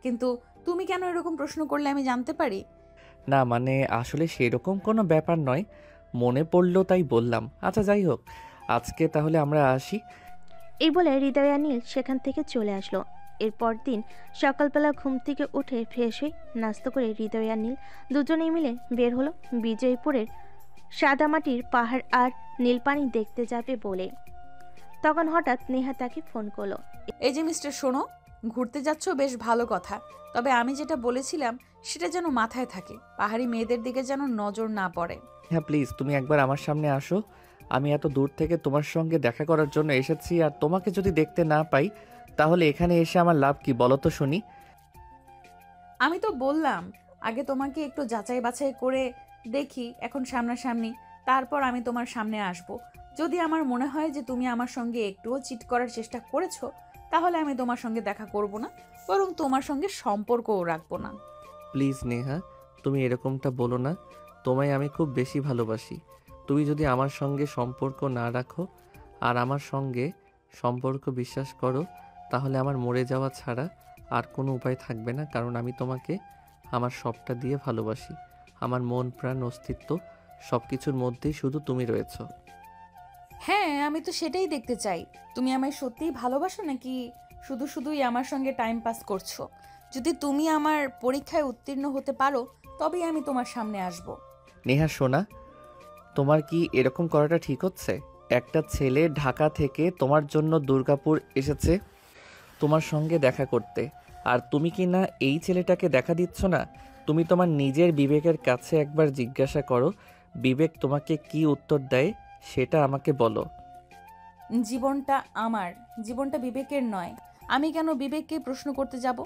কিন্তু তুমি কেন এরকম প্রশ্ন করলে আমি জানতে পারি? না মানে আসলে সেরকম কোনো ব্যাপার নয়, মনে পড়লো তাই বললাম। আচ্ছা যাই হোক, আজকে তাহলে আমরা আসি। এই বলে হৃদয় আর নীল সেখান থেকে চলে আসলো। এরপর দিন সকালবেলা ঘুম থেকে উঠে ফ্রেশ হয়ে নাস্তা করে হৃদয় আর নীল দুজনেই মিলে বের হলো বিজয়পুরের সাদামাটির পাহাড় আর নীল পানি দেখতে যাবে বলে। তখন হঠাৎ নেহা তাকে ফোন করলো। এই যে মিস্টার, শোনো, ঘুরতে যাচ্ছ বেশ ভালো কথা, তবে আমি যেটা বলেছিলাম সেটা যেন মাথায় থাকে, পাহাড়ি মেয়েদের দিকে যেন নজর না পড়ে। হ্যাঁ প্লিজ, তুমি একবার আমার সামনে আসো। আমি এত দূর থেকে তোমার সঙ্গে দেখা করার জন্য এসেছি, আর তোমাকে যদি দেখতে না পাই তাহলে এখানে এসে আমার লাভ কি বলো তো শুনি। আমি তো বললাম আগে তোমাকে একটু যাচাই বাছাই করে দেখি এখন সামনাসামনি, তারপর আমি তোমার সামনে আসব। যদি আমার মনে হয় যে তুমি আমার সঙ্গে একটুও চিট করার চেষ্টা করেছো, তাহলে আমি তোমার সঙ্গে দেখা করব না, বরং তোমার সঙ্গে সম্পর্কও রাখবো না। প্লিজ নেহা, তুমি এরকমটা বলো না, তোমায় আমি খুব বেশি ভালোবাসি। তুমি যদি আমার সঙ্গে সম্পর্ক না রাখো আর আমার সঙ্গে সম্পর্ক বিশ্বাস করো, তাহলে আমার মরে যাওয়া ছাড়া আর কোনো উপায় থাকবে না, কারণ আমি তোমাকে আমার সবটা দিয়ে ভালোবাসি। আমার মন প্রাণ অস্তিত্ব সব কিছুর মধ্যেই শুধু তুমি রয়েছো। হ্যাঁ, আমি তো সেটাই দেখতে চাই। তুমি আমায় সত্যিই ভালোবাসো নাকি শুধু শুধুই আমার সঙ্গে টাইম পাস করছো? যদি তুমি আমার পরীক্ষায় উত্তীর্ণ হতে পারো তবেই আমি তোমার সামনে আসব। নেহা সোনা, তোমার কি এরকম করাটা ঠিক হচ্ছে? একটা ছেলে ঢাকা থেকে তোমার জন্য দুর্গাপুর এসেছে তোমার সঙ্গে দেখা করতে, আর তুমি কি না এই ছেলেটাকে দেখা দিচ্ছ না? তুমি তোমার নিজের বিবেকের কাছে একবার জিজ্ঞাসা করো, বিবেক তোমাকে কি উত্তর দেয় সেটা আমাকে বলো। জীবনটা আমার, জীবনটা বিবেকের নয়। আমি কেন বিবেককে প্রশ্ন করতে যাব?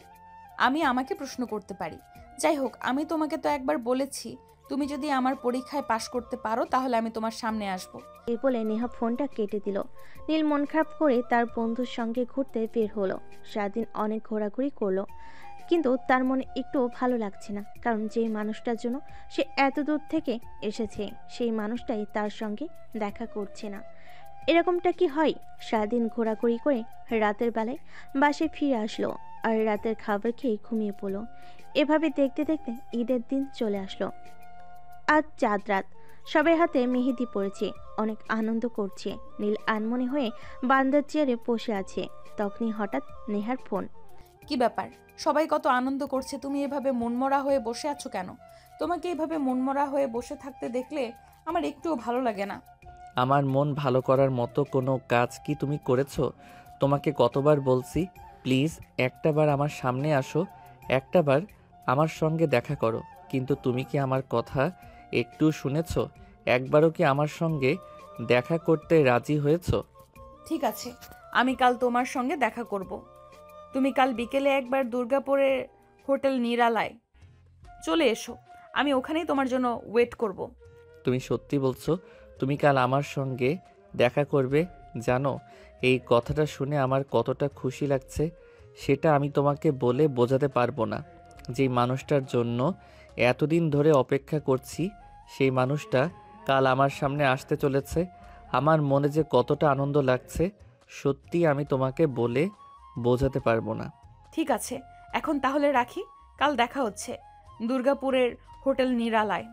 আমি আমাকে প্রশ্ন করতে পারি। যাই হোক, আমি তোমাকে তো একবার বলেছি, তুমি যদি আমার পরীক্ষায় পাশ করতে পারো তাহলে আমি তোমার সামনে আসব। এই বলে নেহা ফোনটা কেটে দিল। নীল মন খারাপ করে তার বন্ধুর সঙ্গে ঘুরতে বের হলো। সারাদিন অনেক ঘোরাঘুরি করলো, কিন্তু তার মনে একটু ভালো লাগছে না, কারণ যেই মানুষটার জন্য সে এত দূর থেকে এসেছে সেই মানুষটাই তার সঙ্গে দেখা করছে না। এরকমটা কি হয়? সারাদিন ঘোরাঘুরি করে রাতের বেলায় বাসায় ফিরে আসলো, আর রাতের খাবার খেয়ে ঘুমিয়ে পড়লো। এভাবে দেখতে দেখতে ঈদের দিন চলে আসলো। আজ চাঁদ রাত, সবাই হাতে মেহেদি পড়েছে, অনেক আনন্দ করছে। নীল আনমনে হয়ে বারান্দার চেয়ারে বসে আছে। তখনই হঠাৎ নেহার ফোন। কি ব্যাপার? সবাই কত আনন্দ করছে, তুমি এভাবে মনমরা হয়ে বসে আছো কেন? তোমাকে এভাবে মনমরা হয়ে বসে থাকতে দেখলে আমার একটুও ভালো লাগে না। আমার মন ভালো করার মতো কোনো কাজ কি তুমি করেছো? তোমাকে কতবার বলছি, প্লিজ একটাবার আমার সামনে আসো, একটাবার আমার সঙ্গে দেখা করো, কিন্তু তুমি কি আমার কথা একটু শুনেছো? একবারও কি আমার সঙ্গে দেখা করতে রাজি হয়েছো? ঠিক আছে, আমি কাল তোমার সঙ্গে দেখা করব। তুমি কাল বিকেলে একবার দুর্গাপুরের হোটেল নিরালায় চলে এসো, আমি ওখানেই তোমার জন্য ওয়েট করব। তুমি সত্যি বলছো তুমি কাল আমার সঙ্গে দেখা করবে? জানো, এই কথাটা শুনে আমার কতটা খুশি লাগছে সেটা আমি তোমাকে বলে বোঝাতে পারবো না। যেই মানুষটার জন্য এতদিন ধরে অপেক্ষা করছি সেই মানুষটা কাল আমার সামনে আসতে চলেছে। আমার মনে যে কতটা আনন্দ লাগছে সত্যি আমি তোমাকে বলে বোঝাতে পারবো না। ঠিক আছে, এখন তাহলে রাখি, কাল দেখা হচ্ছে দুর্গাপুরের হোটেল নিরালায়।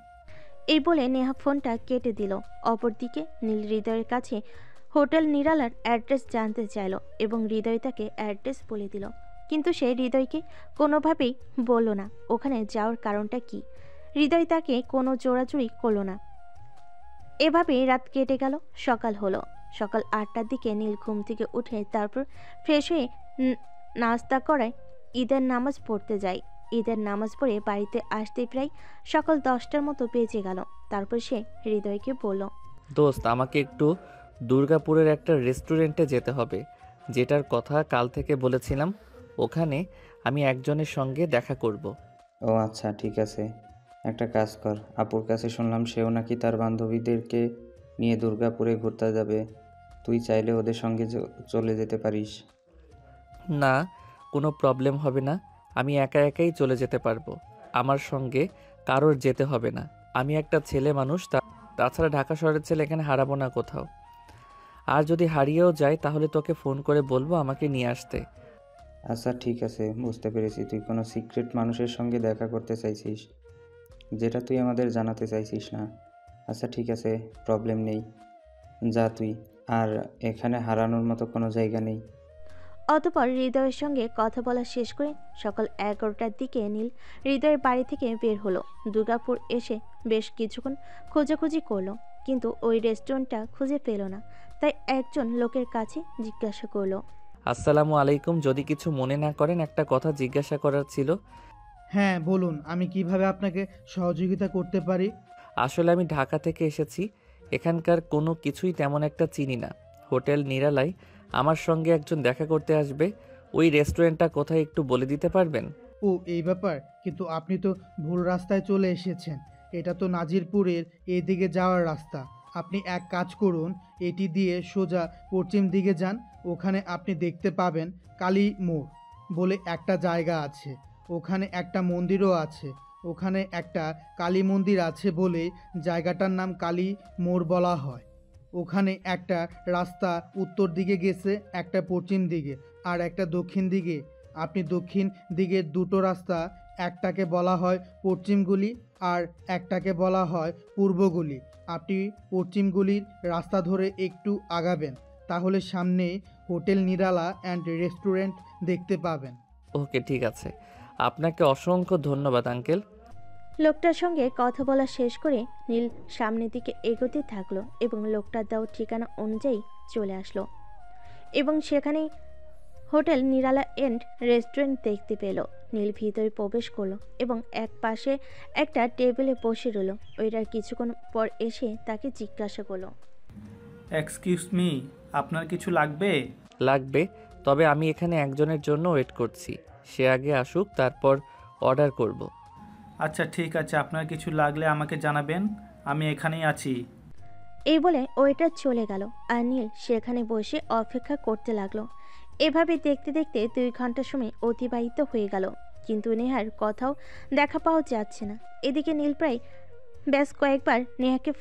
এই বলে নেহা ফোনটা কেটে দিল। অপরদিকে নীল হৃদয়ের কাছে হোটেল নিরালার অ্যাড্রেস জানতে চাইল এবং হৃদয় তাকে অ্যাড্রেস বলে দিল, কিন্তু সে হৃদয়কে কোনোভাবেই বলল না ওখানে যাওয়ার কারণটা কি। হৃদয় তাকে কোনো জোরাজুরি করলো না। এভাবেই রাত কেটে গেল। সকাল হলো। সকাল 8টার দিকে নীল ঘুম থেকে উঠে তারপর ফ্রেশ হয়ে নাস্তা করায় ঈদের নামাজ পড়তে যায়। ঈদের নামাজ পড়ে বাড়িতে আসতে প্রায় সকাল 10টার মতো বেজে গেল। তারপর সে হৃদয়কে বলল, দোস্ত, আমাকে একটু দুর্গাপুরের একটা রেস্টুরেন্টে যেতে হবে, যেটার কথা কাল থেকে বলেছিলাম। ওখানে আমি একজনের সঙ্গে দেখা করব। ও আচ্ছা, ঠিক আছে। একটা কাজ কর, আপুর কাছে শুনলাম সেও নাকি তার বান্ধবীদেরকে নিয়ে দুর্গাপুরে ঘুরতে যাবে। তুই চাইলে ওদের সঙ্গে চলে যেতে পারিস। না, কোনো প্রবলেম হবে না, আমি একা একাই চলে যেতে পারবো। আমার সঙ্গে কারোর যেতে হবে না। আমি একটা ছেলে মানুষ, তাছাড়া ঢাকা শহরের ছেলে এখানে হারাবো না কোথাও। আর যদি হারিয়েও যায় তাহলে তোকে ফোন করে বলবো আমাকে নিয়ে আসতে। আচ্ছা ঠিক আছে, বুঝতে পেরেছি তুই কোনো সিক্রেট মানুষের সঙ্গে দেখা করতে চাইছিস, যেটা তুই আমাদের জানাতে চাইছিস না। আচ্ছা ঠিক আছে, প্রবলেম নেই, যা তুই। আর এখানে হারানোর মতো কোনো জায়গা নেই। অতপর হৃদয়ের সঙ্গে কথা বলা শেষ করে সকাল 11টার দিকে নীল হৃদয়ের বাড়ি থেকে বের হলো। দুর্গাপুর এসে বেশ কিছুক্ষণ খোঁজাখুঁজি করলো, কিন্তু ওই রেস্টুরেন্টটা খুঁজে পেল না। তাই একজন লোকের কাছে জিজ্ঞাসা করলো, আসসালামু আলাইকুম, যদি কিছু মনে না করেন একটা কথা জিজ্ঞাসা করার ছিল। হ্যাঁ বলুন, আমি কিভাবে আপনাকে সহযোগিতা করতে পারি? আসলে আমি ঢাকা থেকে এসেছি, এখানকার কোনো কিছুই তেমন একটা চিনি না। হোটেল নিরালায় আমার সঙ্গে একজন দেখা করতে আসবে, ওই রেস্টুরেন্টটা কোথায় একটু বলে দিতে পারবেন? ও এই ব্যাপার, কিন্তু আপনি তো ভুল রাস্তায় চলে এসেছেন। এটা তো নাজিরপুরের এদিকে যাওয়ার রাস্তা। আপনি এক কাজ করুন, এটি দিয়ে সোজা পশ্চিম দিকে যান। ওখানে আপনি দেখতে পাবেন কালী মোড় বলে একটা জায়গা আছে। ওখানে একটা মন্দিরও আছে। ওখানে একটা কালী মন্দির আছে বলে জায়গাটার নাম কালী মোড় বলা হয়। ওখানে একটা রাস্তা উত্তর দিকে গেছে, একটা পশ্চিম দিকে আর একটা দক্ষিণ দিকে। আপনি দক্ষিণ দিকের দুটো রাস্তা, একটাকে বলা হয় পশ্চিম গলি আর একটাকে বলা হয় পূর্ব গলি। আপনি পশ্চিম গলির রাস্তা ধরে একটু আগাবেন, তাহলে সামনে হোটেল নিরালা অ্যান্ড রেস্টুরেন্ট দেখতে পাবেন। ওকে, ঠিক আছে। আপনাকে অসংখ্য ধন্যবাদ আঙ্কেল। লোকটার সঙ্গে কথা বলা শেষ করে নীল সামনের দিকে এগোতে থাকলো এবং লোকটার দেওয়া ঠিকানা অনুযায়ী চলে আসলো এবং সেখানেই হোটেল নিরালা এন্ড রেস্টুরেন্ট দেখতে পেল। নীল ভিতরে প্রবেশ করলো এবং এক পাশে একটা টেবিলে বসে রইল। ওইটার কিছুক্ষণ পর এসে তাকে জিজ্ঞাসা করলো, এক্সকিউজ মি, আপনার কিছু লাগবে? লাগবে, তবে আমি এখানে একজনের জন্য ওয়েট করছি। সে আগে আসুক, তারপর অর্ডার করব। আচ্ছা ঠিক আছে, আপনার কিছু লাগলে আমাকে জানাবেন, আমি এখানেই আছি। এই বলে ওইটা চলে গেল আর নীল সেখানে বসে অপেক্ষা করতে লাগলো। এভাবে দেখতে দেখতে 2 ঘন্টা সময় অতিবাহিত হয়ে গেল, কিন্তু নেহার কথাও দেখা পাওয়া যাচ্ছে না। এদিকে নীল প্রায় বেশ কয়েকবার নেহাকে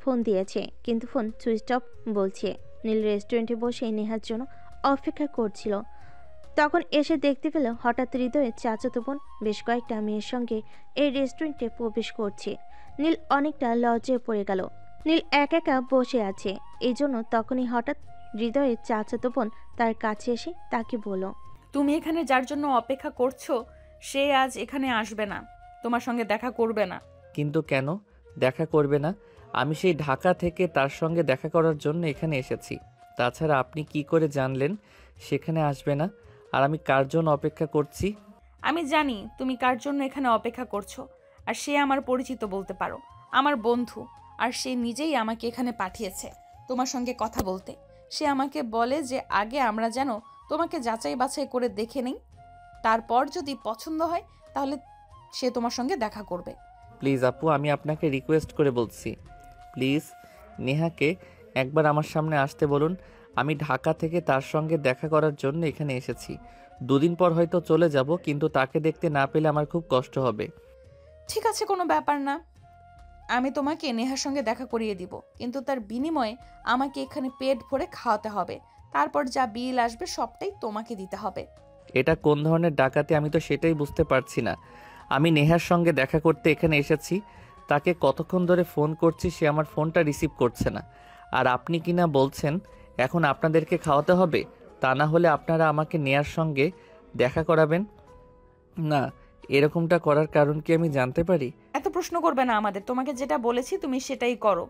ফোন দিয়েছে। কিন্তু ফোন সুইচ অফ বলছে। নীল রেস্টুরেন্টে বসে নেহার জন্য অপেক্ষা করছিল। তখন এসে দেখতে পেল হঠাৎ হৃদয়ের চাচাতো বোন বেশ কয়েকটা মেয়ের সঙ্গে এই রেস্টুরেন্টে প্রবেশ করছে। নীল অনেকটা লজ্জায় পড়ে গেল। নীল একা একা বসে আছে, এই জন্য তখনই হঠাৎ হৃদয়ের চাচাতো বোন তার কাছে এসে তাকে বলল, তুমি এখানে যার জন্য অপেক্ষা করছো সে আজ এখানে আসবে না, তোমার সঙ্গে দেখা করবে না। কিন্তু কেন দেখা করবে না? আমি সেই ঢাকা থেকে তার সঙ্গে দেখা করার জন্য এখানে এসেছি। তাছাড়া আপনি কি করে জানলেন সেখানে আসবে না? আর আমি কার জন্য অপেক্ষা করছি? আমি জানি তুমি কার জন্য এখানে অপেক্ষা করছো, আর সে আমার পরিচিত বলতে পারো, আমার বন্ধু। আর সে নিজেই আমাকে এখানে পাঠিয়েছে তোমার সঙ্গে কথা বলতে। সে আমাকে বলে যে আগে আমরা যেন তোমাকে যাচাই বাছাই করে দেখে নেই, তারপর যদি পছন্দ হয় তাহলে সে তোমার সঙ্গে দেখা করবে। প্লিজ আপু, আমি আপনাকে রিকোয়েস্ট করে বলছি, প্লিজ নেহাকে একবার আমার সামনে আসতে বলুন। আমি ঢাকা থেকে তার সঙ্গে দেখা করার জন্য এখানে এসেছি। 2 দিন পর হয়তো চলে যাব, কিন্তু তাকে দেখতে না পেলে আমার খুব কষ্ট হবে। ঠিক আছে, কোনো ব্যাপার না, আমি তোমাকে নেহার সঙ্গে দেখা করিয়ে দিব, কিন্তু তার বিনিময়ে আমাকে এখানে পেট ভরে খাওয়াতে হবে, তারপর যা বিল আসবে সবটাই তোমাকে দিতে হবে। এটা কোন ধরনের ডাকাতি আমি তো সেটাই বুঝতে পারছি না। আমি নেহার সঙ্গে দেখা করতে এখানে এসেছি, তাকে কতক্ষণ ধরে ফোন করছি, সে আমার ফোনটা রিসিভ করছে না। আর আপনি কি না বলছেন এখন আপনাদেরকে খাওয়াতে হবে? তা না হলে আপনারা আমাকে নেহার সঙ্গে দেখা করাবেন না। এরকমটা করার কারণ কি আমি জানতে পারি? এত প্রশ্ন করবে না আমাদের, তোমাকে যেটা বলেছি তুমি সেটাই করো।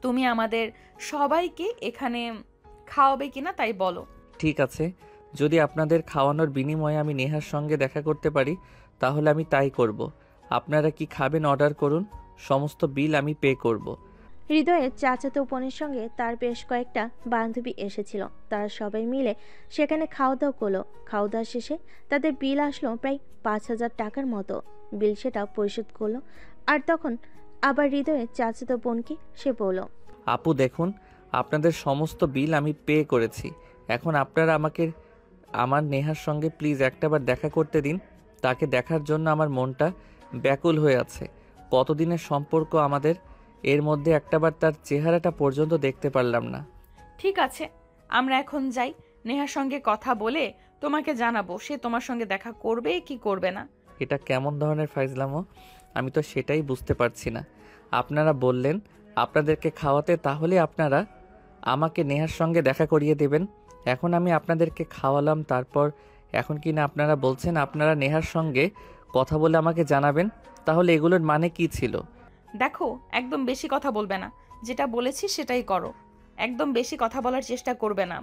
তুমি আমাদের সবাইকে এখানে খাওয়াবে কিনা তাই বলো। ঠিক আছে, যদি আপনাদের খাওয়ানোর বিনিময়ে আমি নেহার সঙ্গে দেখা করতে পারি তাহলে আমি তাই করব। আপনারা কি খাবেন অর্ডার করুন, সমস্ত বিল আমি পে করব। হৃদয়ের চাচাতো বোনের সঙ্গে তার বেশ কয়েকটা বান্ধবী এসেছিল। তারা সবাই মিলে সেখানে খাওয়া দাওয়া করলো। খাওয়া দাওয়া শেষে তাদের বিল আসলো প্রায় 5,000 টাকার মতো। বিল সেটা পরিশোধ করলো আর তখন আবার হৃদয়ের চাচাতো বোনকে সে বলল, আপু দেখুন, আপনাদের সমস্ত বিল আমি পে করেছি। এখন আপনারা আমাকে আমার নেহার সঙ্গে প্লিজ একটাবার দেখা করতে দিন। তাকে দেখার জন্য আমার মনটা ব্যাকুল হয়ে আছে। কতদিনের সম্পর্ক আমাদের, এর মধ্যে একটাবার তার চেহারাটা পর্যন্ত দেখতে পারলাম না। ঠিক আছে, আমরা এখন যাই, নেহার সঙ্গে কথা বলে তোমাকে জানাবো সে তোমার সঙ্গে দেখা করবে কি করবে না। এটা কেমন ধরনের ফাইজলামো? আমি তো সেটাই বুঝতে পারছি না। আপনারা বললেন আপনাদেরকে খাওয়াতে, তাহলে আপনারা আমাকে নেহার সঙ্গে দেখা করিয়ে দেবেন। এখন আমি আপনাদেরকে খাওয়ালাম, তারপর এখন কি না আপনারা বলছেন আপনারা নেহার সঙ্গে কথা বলে আমাকে জানাবেন? তাহলে এগুলোর মানে কি ছিল? দেখো, একদম বেশি কথা বলবে না, যেটা বলেছি সেটাই করো। একদম বেশি কথা বলার চেষ্টা করবে না।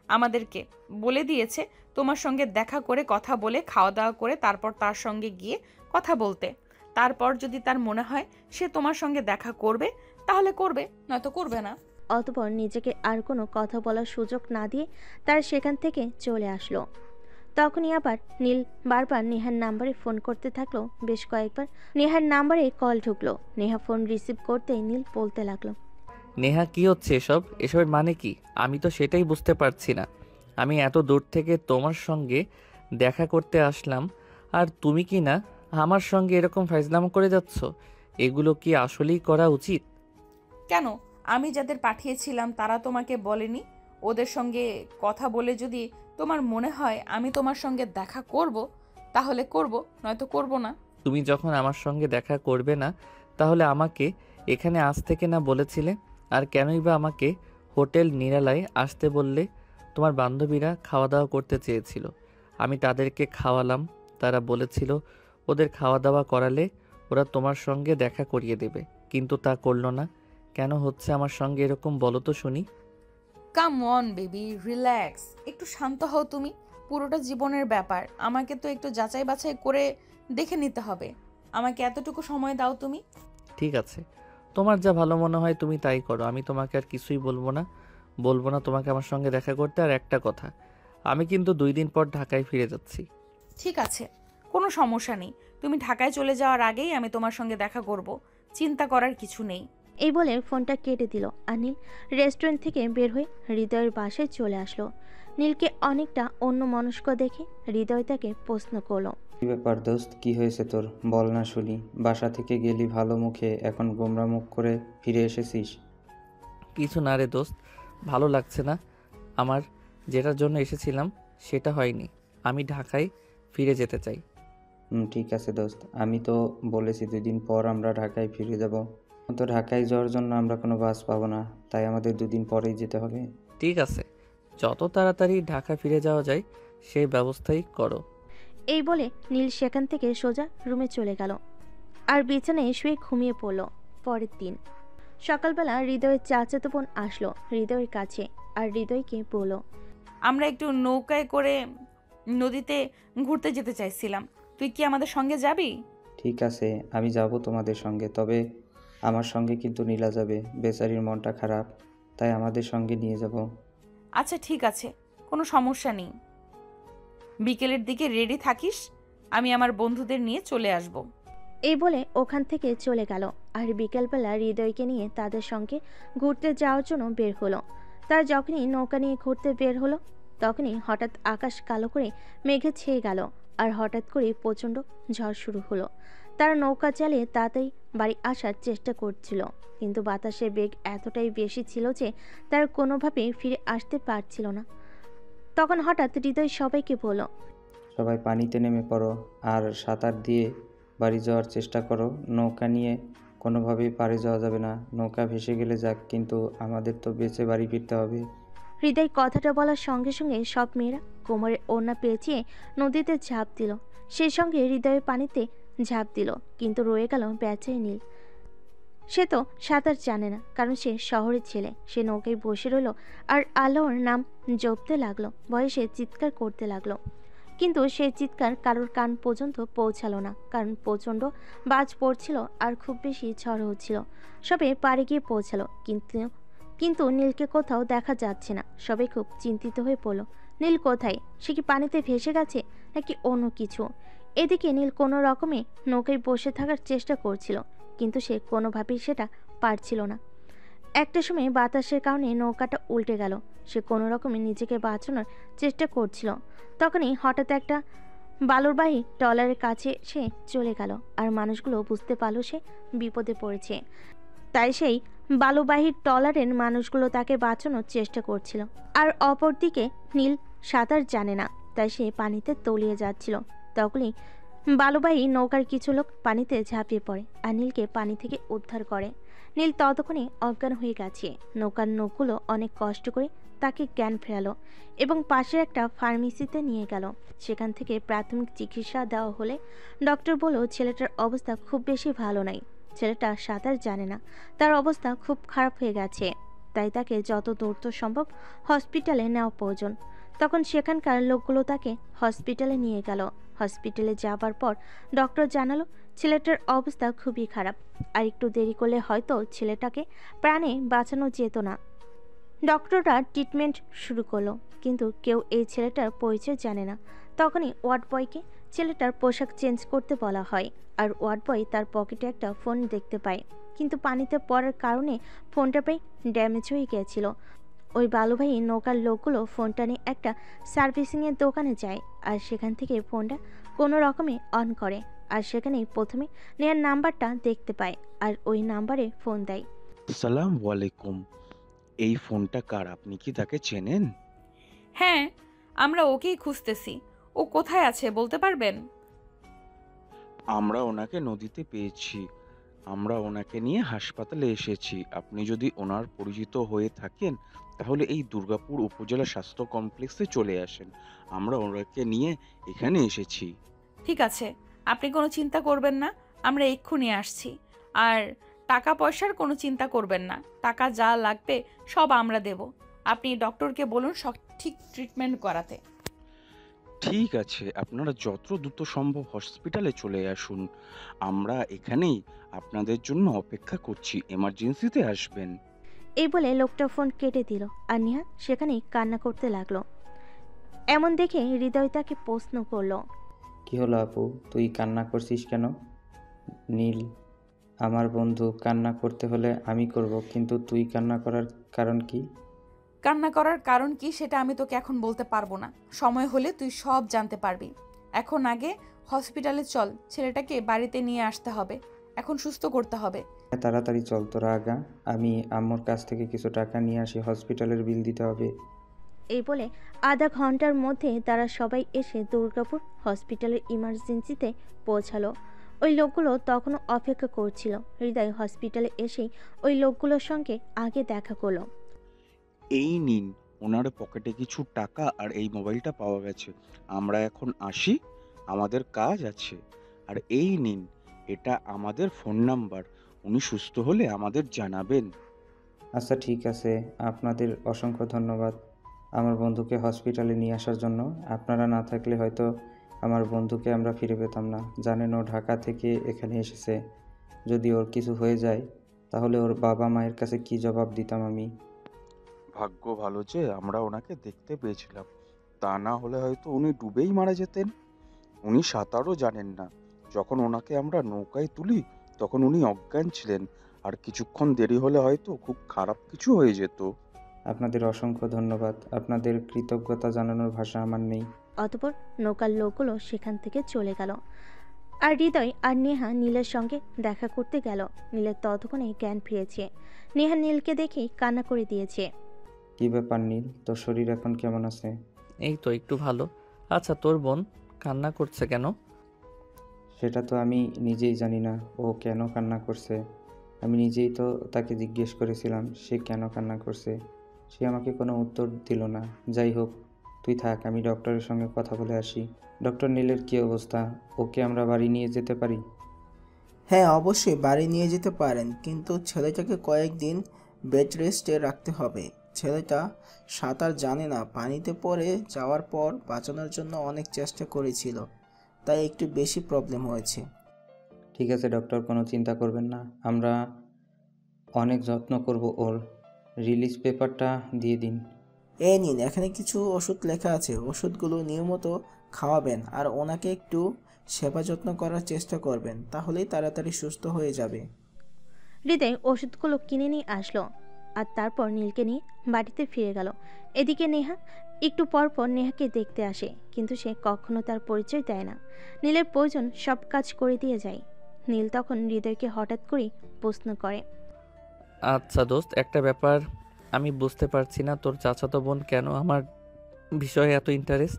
আমাদেরকে বলে দিয়েছে তোমার সঙ্গে দেখা করে কথা বলে খাওয়া দাওয়া করে তারপর তার সঙ্গে গিয়ে কথা বলতে। তারপর যদি তার মনে হয় সে তোমার সঙ্গে দেখা করবে তাহলে করবে, নয়তো করবে না। অতঃপর নিজেকে আর কোনো কথা বলার সুযোগ না দিয়ে তার সেখান থেকে চলে আসলো। তখনই আবার নীল বারবার নেহার নাম্বারে ফোন করতে থাকলো। বেশ কয়েকবার নেহার নাম্বারে কল ঢুকলো। নেহা ফোন রিসিভ করতেই নীল বলতে লাগলো, নেহা কি হচ্ছে এসবের মানে কি? আমি তো সেটাই বুঝতে পারছি না। আমি এত দূর থেকে তোমার সঙ্গে দেখা করতে আসলাম আর তুমি কি না আমার সঙ্গে এরকম ফাইজলামো করে যাচ্ছ? এগুলো কি আসলেই করা উচিত? কেন? আমি যাদের পাঠিয়েছিলাম তারা তোমাকে বলেনি? ওদের সঙ্গে কথা বলে যদি তোমার মনে হয় আমি তোমার সঙ্গে দেখা করব, তাহলে করব, নয়তো করব না। তুমি যখন আমার সঙ্গে দেখা করবে না, তাহলে আমাকে এখানে আজ থেকে না বলেছিলে? আর কেনই বা আমাকে হোটেল নিরালায় আসতে বললে? তোমার বান্ধবীরা খাওয়া দাওয়া করতে চেয়েছিল, আমি তাদেরকে খাওয়ালাম। তারা বলেছিল ওদের খাওয়া দাওয়া করালে ওরা তোমার সঙ্গে দেখা করিয়ে দেবে, কিন্তু তা করলো না। কেন হচ্ছে আমার সঙ্গে এরকম বলো তো শুনি? কাম অন বেবি, রিল্যাক্স, একটু শান্ত হও তুমি। পুরোটা জীবনের ব্যাপার, আমাকে তো একটু যাচাই বাছাই করে দেখে নিতে হবে। আমাকে এতটুকু সময় দাও তুমি। ঠিক আছে, তোমার যা ভালো মনে হয় তুমি তাই করো। আমি তোমাকে আর কিছুই বলবো না। বলবো না তোমাকে আমার সঙ্গে দেখা করতে। আর একটা কথা, আমি কিন্তু 2 দিন পর ঢাকায় ফিরে যাচ্ছি। ঠিক আছে, কোনো সমস্যা নেই। তুমি ঢাকায় চলে যাওয়ার আগেই আমি তোমার সঙ্গে দেখা করব, চিন্তা করার কিছু নেই। এই বলে ফোনটা কেটে দিল আর নীল রেস্টুরেন্ট থেকে বের হয়ে হৃদয়ের বাসায় চলে আসলো। নীলকে অনেকটা অন্যমনস্ক দেখে হৃদয় তাকে প্রশ্ন করলো, কি ব্যাপার দোস্ত, কি হয়েছে তোর? বল না শুনি। বাসা থেকে গেলি ভালো মুখে, এখন গোমরা মুখ করে ফিরে এসেছিস? কিছু না রে দোস্ত, ভালো লাগছে না আমার। যেটার জন্য এসেছিলাম সেটা হয়নি। আমি ঢাকায় ফিরে যেতে চাই। ঠিক আছে দোস্ত, আমি তো বলেছি 2 দিন পর আমরা ঢাকায় ফিরে যাব। তো ঢাকায় যাওয়ার জন্য আমরা কোনো বাস পাবো না, তাই আমাদের 2 দিন পরেই যেতে হবে। ঠিক আছে, যত তাড়াতাড়ি ঢাকা ফিরে যাওয়া যায় সেই ব্যবস্থাই করো। এই বলে নীল সেখান থেকে সোজা রুমে চলে গেল আর বিছানায় শুয়ে ঘুমিয়ে পড়ল। পরের দিন সকালবেলা হৃদয়ের চাচাতো বোন আসলো হৃদয়ের কাছে আর হৃদয়কে বলল, আমরা একটু নৌকায় করে নদীতে ঘুরতে যেতে চাইছিলাম, তুই কি আমাদের সঙ্গে যাবি? ঠিক আছে, আমি যাব তোমাদের সঙ্গে, তবে আমার সঙ্গে কিন্তু নীলা যাবে। বেচারির মনটা খারাপ, তাই আমাদের সঙ্গে নিয়ে যাব। আচ্ছা ঠিক আছে, কোনো সমস্যা নেই। বিকেলের দিকে রেডি থাকিস, আমি আমার বন্ধুদের নিয়ে চলে আসব। এই বলে ওখান থেকে চলে গেল আর বিকেলবেলা হৃদয়কে নিয়ে তাদের সঙ্গে ঘুরতে যাওয়ার জন্য বের হলো। তার যখনই নৌকা নিয়ে ঘুরতে বের হলো তখনই হঠাৎ আকাশ কালো করে মেঘে ছেয়ে গেল আর হঠাৎ করে প্রচণ্ড ঝড় শুরু হলো। তারা নৌকা চালিয়ে তাড়াতাড়ি বাড়ি আসার চেষ্টা করছিল, কিন্তু বাতাসের বেগ এতটাই বেশি ছিল যে তারা কোনোভাবেই ফিরে আসতে পারছিল না। তখন হঠাৎ হৃদয় সবাইকে বলল, সবাই পানিতে নেমে পড়ো আর সাঁতার দিয়ে বাড়ি যাওয়ার চেষ্টা করো। নৌকা নিয়ে কোনোভাবেই পাড়ে যাওয়া যাবে না। নৌকা ভেসে গেলে যাক, কিন্তু আমাদের তো বেঁচে বাড়ি ফিরতে হবে। হৃদয় কথাটা বলার সঙ্গে সঙ্গে সব মেয়েরা কোমরে ওড়না পেঁচিয়ে নদীতে ঝাঁপ দিল। সেই সঙ্গে হৃদয়ের পানিতে ঝাঁপ দিল, কিন্তু রয়ে গেল বেচারি নীল। সে তো সাঁতার জানে না, কারণ সে শহরের ছেলে। সে নৌকায় বসে রইল আর আল্লাহর নাম জপতে লাগলো, বয়সে চিৎকার করতে লাগলো। কিন্তু সেই চিৎকার কারোর কান পর্যন্ত পৌঁছালো না, কারণ প্রচণ্ড বাজ পড়ছিল আর খুব বেশি ঝড় হচ্ছিল। সবে পাড়ে গিয়ে পৌঁছালো, কিন্তু কিন্তু নীলকে কোথাও দেখা যাচ্ছে না। সবাই খুব চিন্তিত হয়ে পড়ল, নীল কোথায়? সে কি পানিতে ভেসে গেছে নাকি অন্য কিছু? এদিকে নীল কোনো রকমে নৌকায় বসে থাকার চেষ্টা করছিল, কিন্তু সে কোনোভাবেই সেটা পারছিল না। একটা সময় বাতাসের কারণে নৌকাটা উল্টে গেল। সে কোনো রকমে নিজেকে বাঁচানোর চেষ্টা করছিল। তখনই হঠাৎ একটা বালুরবাহী ট্রলারের কাছে সে চলে গেল আর মানুষগুলো বুঝতে পারল সে বিপদে পড়েছে। তাই সেই বালুবাহী ট্রলারের মানুষগুলো তাকে বাঁচানোর চেষ্টা করছিল। আর অপরদিকে নীল সাঁতার জানে না, তাই সে পানিতে তলিয়ে যাচ্ছিল। তখনই বালুবাহী নৌকার কিছু লোক পানিতে ঝাঁপিয়ে পড়ে আর নীলকে পানি থেকে উদ্ধার করে। নীল ততক্ষণে অজ্ঞান হয়ে গেছে। নৌকার লোকগুলো অনেক কষ্ট করে তাকে জ্ঞান ফেরালো এবং পাশের একটা ফার্মেসিতে নিয়ে গেল। সেখান থেকে প্রাথমিক চিকিৎসা দেওয়া হলে ডক্টর বলল ছেলেটার অবস্থা খুব বেশি ভালো নয়। ছেলেটা সাঁতার জানে না, তার অবস্থা খুব খারাপ হয়ে গেছে, তাই তাকে যত দ্রুত সম্ভব হসপিটালে নেওয়া প্রয়োজন। তখন সেখানকার লোকগুলো তাকে হসপিটালে নিয়ে গেল। হসপিটালে যাবার পর ডক্টর জানালো ছেলেটার অবস্থা খুবই খারাপ, আর একটু দেরি করলে হয়তো ছেলেটাকে প্রাণে বাঁচানো যেত না। ডক্টররা ট্রিটমেন্ট শুরু করলো, কিন্তু কেউ এই ছেলেটার পরিচয় জানে না। তখনই ওয়ার্ড বয়কে ছেলেটার পোশাক চেঞ্জ করতে বলা হয়, আর ওয়ার্ড বয় তার পকেটে একটা ফোন দেখতে পায়, কিন্তু পানিতে পড়ার কারণে ফোনটা প্রায় ড্যামেজ হয়ে গিয়েছিল। ওই বালুবাহী নৌকার লোকগুলো ফোনটা নিয়ে একটা সার্ভিসিংয়ের দোকানে যায় আর সেখান থেকে ফোনটা কোনো রকমে অন করে আর সেখানেই প্রথমে নেহার নাম্বারটা দেখতে পায় আর ওই নাম্বারে ফোন দেয়। সালাম ওয়ালাইকুম। এই ফোনটা কার? আপনি কি তাকে চেনেন? হ্যাঁ, আমরা ওকেই খুঁজতেছি। ও কোথায় আছে বলতে পারবেন? আমরা ওনাকে নদীতে পেয়েছি। আমরা ওনাকে নিয়ে হাসপাতালে এসেছি। আপনি যদি ওনার পরিচিত হয়ে থাকেন তাহলে এই দুর্গাপুর উপজেলা স্বাস্থ্য কমপ্লেক্সে চলে আসেন। আমরা ওনাকে নিয়ে এখানে এসেছি। ঠিক আছে, আপনি কোনো চিন্তা করবেন না, আমরা এক্ষুনি আসছি। আর টাকা পয়সার কোনো চিন্তা করবেন না, টাকা যা লাগবে সব আমরা দেব। আপনি ডক্টরকে বলুন সঠিক ট্রিটমেন্ট করাতে। ঠিক আছে, আপনারা যত দ্রুত সম্ভব হসপিটালে চলে আসুন। আমরা এখানেই আপনাদের জন্য অপেক্ষা করছি। এমার্জেন্সিতে আসবেন। এই বলে লোকটা ফোন কেটে দিল আর নেহা সেখানেই কান্না করতে লাগলো। এমন দেখে হৃদয় তাকে প্রশ্ন করলো। কি হলো আপু, তুই কান্না করছিস কেন? নীল আমার বন্ধু, কান্না করতে হলে আমি করব, কিন্তু তুই কান্না করার কারণ কি? কান্না করার কারণ কি সেটা আমি তোকে এখন বলতে পারবো না, সময় হলে তুই সব জানতে পারবি। এখন আগে হসপিটালে চল, ছেলেটাকে বাড়িতে নিয়ে আসতে হবে, এখন সুস্থ করতে হবে। হ্যাঁ, তাড়াতাড়ি চল তোরা আগা, আমি আম্মুর কাছ থেকে কিছু টাকা নিয়ে আসি, হসপিটালের বিল দিতে হবে। এই বলে আধা ঘন্টার মধ্যে তারা সবাই এসে দুর্গাপুর হসপিটালের ইমার্জেন্সিতে পৌঁছালো। ওই লোকগুলো তখনও অপেক্ষা করছিল। হৃদয় হসপিটালে এসেই ওই লোকগুলোর সঙ্গে আগে দেখা করলো। এই নিন, ওনার পকেটে কিছু টাকা আর এই মোবাইলটা পাওয়া গেছে। আমরা এখন আসি, আমাদের কাজ আছে। আর এই নিন, এটা আমাদের ফোন নাম্বার। উনি সুস্থ হলে আমাদের জানাবেন। আচ্ছা ঠিক আছে, আপনাদের অসংখ্য ধন্যবাদ আমার বন্ধুকে হসপিটালে নিয়ে আসার জন্য। আপনারা না থাকলে হয়তো আমার বন্ধুকে আমরা ফিরে পেতাম না। জানেন ও ঢাকা থেকে এখানে এসেছে, যদি ওর কিছু হয়ে যায় তাহলে ওর বাবা মায়ের কাছে কি জবাব দিতাম আমি। ভাগ্য ভালো যে আমরা ওনাকে দেখতে পেয়েছিলাম, তা না হলে হয়তো উনি ডুবেই মারা যেতেন। উনি সাঁতারও জানেন না। যখন ওনাকে আমরা নৌকায় তুলি তখন উনি অজ্ঞান ছিলেন। আর কিছুক্ষণ দেরি হলে হয়তো খুব খারাপ কিছু হয়ে যেত। আপনাদের অসংখ্য ধন্যবাদ, আপনাদের কৃতজ্ঞতা জানানোর ভাষা আমার নেই। অতঃপর নৌকার লোকগুলো সেখান থেকে চলে গেল। আর হৃদয় আর নেহা নীলের সঙ্গে দেখা করতে গেল। নীলের ততক্ষণে জ্ঞান ফিরেছে। নেহা নীলকে দেখেই কান্না করে দিয়েছে। কি ব্যাপার নীল, তোর শরীর এখন কেমন আছে? এই তো একটু ভালো। আচ্ছা, তোর বোন কান্না করছে কেন? সেটা তো আমি নিজেই জানি না ও কেন কান্না করছে। আমি নিজেই তো তাকে জিজ্ঞেস করেছিলাম সে কেন কান্না করছে, সে আমাকে কোনো উত্তর দিল না। যাই হোক, তুই থাক, আমি ডক্টরের সঙ্গে কথা বলে আসি। ডক্টর, নীলের কী অবস্থা? ওকে আমরা বাড়ি নিয়ে যেতে পারি? হ্যাঁ, অবশ্যই বাড়ি নিয়ে যেতে পারেন, কিন্তু ছেলেটাকে কয়েকদিন বেড রেস্টে রাখতে হবে। ছেলেটা সাঁতার জানে না, পানিতে পড়ে যাওয়ার পর বাঁচানোর জন্য অনেক চেষ্টা করেছিল, তাই একটু বেশি প্রবলেম হয়েছে। ঠিক আছে ডক্টর, কোনো চিন্তা করবেন না, আমরা অনেক যত্ন করব ওর। রিলিজ পেপারটা দিয়ে দিন। এই নিন, এখানে কিছু ওষুধ লেখা আছে, ওষুধগুলো নিয়মিত খাওয়াবেন আর ওনাকে একটু সেবা যত্ন করার চেষ্টা করবেন, তাহলেই তাড়াতাড়ি সুস্থ হয়ে যাবে। হৃদয় ওষুধগুলো কিনে নিয়ে আসলো আর তারপর নীলকে নিয়ে বাড়িতে ফিরে গেল। এদিকে নেহা একটু পর পর নেহাকে দেখতে আসে, কিন্তু সে কখনো তার পরিচয় দেয় না। নীলের প্রয়োজন সব কাজ করে দিয়ে যায়। নীল তখন হৃদয়কে হঠাৎ করেই প্রশ্ন করে। আচ্ছা দোস্ত, একটা ব্যাপার আমি বুঝতে পারছি না, তোর চাচাতো বোন কেন আমার বিষয়ে এত ইন্টারেস্ট,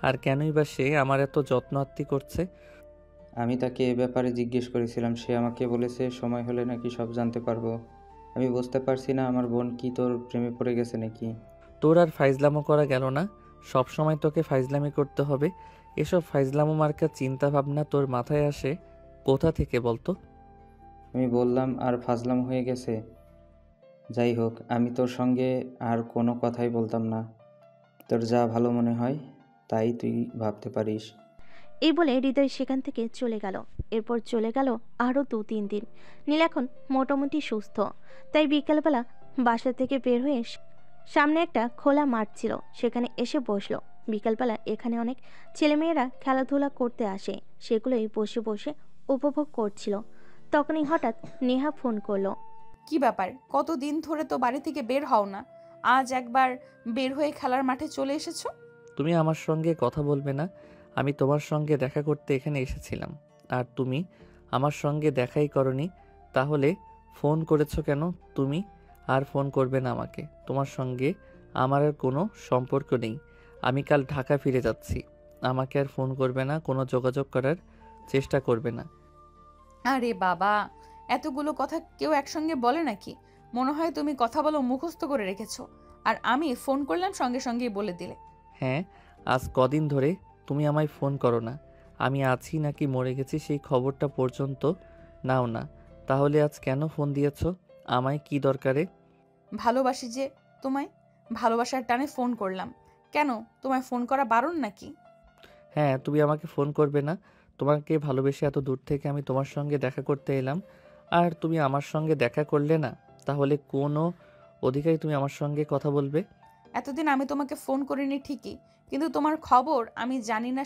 আর কেনই বা সে আমার এত যত্ন আত্তি করছে? আমি তাকে এ ব্যাপারে জিজ্ঞেস করেছিলাম, সে আমাকে বলেছে সময় হলে নাকি সব জানতে পারবো। আমি বুঝতে পারছি না আমার বোন কি তোর প্রেমে পড়ে গেছে নাকি? তোর আর ফাইজলামো করা গেল না? সব সময় তোকে ফাইজলামি করতে হবে? এসব ফাইজলামো মার্কা চিন্তা ভাবনা তোর মাথায় আসে কোথা থেকে বলতো? আমি বললাম আর ফাজলাম হয়ে গেছে। যাই হোক, আমি তোর সঙ্গে আর কোনো কথাই বলতাম না। তোর যা ভালো মনে হয় তাই তুই ভাবতে পারিস। এই বলে হৃদয় সেখান থেকে চলে গেল। এরপর চলে গেল আরও 2-3 দিন। নীল এখন মোটামুটি সুস্থ, তাই বিকেলবেলা বাসা থেকে বের হয়ে সামনে একটা খোলা মাঠ ছিল, সেখানে এসে বসলো। বিকেলবেলা এখানে অনেক ছেলেমেয়েরা খেলাধুলা করতে আসে, সেগুলোই বসে বসে উপভোগ করছিল। তখনই হঠাৎ নেহা ফোন করলো। কি ব্যাপার, কতদিন ধরে তো বাড়ি থেকে বের হও না, আজ একবার বের হয়ে খেলার মাঠে চলে এসেছো? তুমি আমার সঙ্গে কথা বলবে না? আমি তোমার সঙ্গে দেখা করতে এখানে এসেছিলাম। আর তুমি আমার সঙ্গে দেখাই করনি, তাহলে ফোন করেছো কেন তুমি? আর ফোন করবে না আমাকে, তোমার সঙ্গে আমার আর কোনো সম্পর্ক নেই। আমি কাল ঢাকা ফিরে যাচ্ছি, আমাকে আর ফোন করবে না, কোনো যোগাযোগ করার চেষ্টা করবে না। আরে বাবা, এতগুলো কথা কেউ একসঙ্গে বলে নাকি? মনে হয় তুমি কথা বলো মুখস্থ করে রেখেছো, আর আমি ফোন করলাম সঙ্গে সঙ্গেই বলে দিলে। হ্যাঁ, আজ কদিন ধরে তুমি আমায় ফোন করো না, আমি আছি নাকি মরে গেছি সেই খবরটা পর্যন্ত নাও না, তাহলে আজ কেন ফোন দিয়েছো? আমায় কি দরকারে? ভালোবাসি যে তোমায়, ভালোবাসার টানে ফোন করলাম। কেন, তোমায় ফোন করা বারণ নাকি? হ্যাঁ, তুমি আমাকে ফোন করবে না? তোমাকে ভালোবেসে এত দূর থেকে আমি তোমার সঙ্গে দেখা করতে এলাম, আর তুমি আমার সঙ্গে দেখা করলে না, তাহলে কোনো অধিকারই তুমি আমার সঙ্গে কথা বলবে? এতদিন আমি তোমাকে ফোন করিনি ঠিকই, কিন্তু তোমার খবর আমি জানি না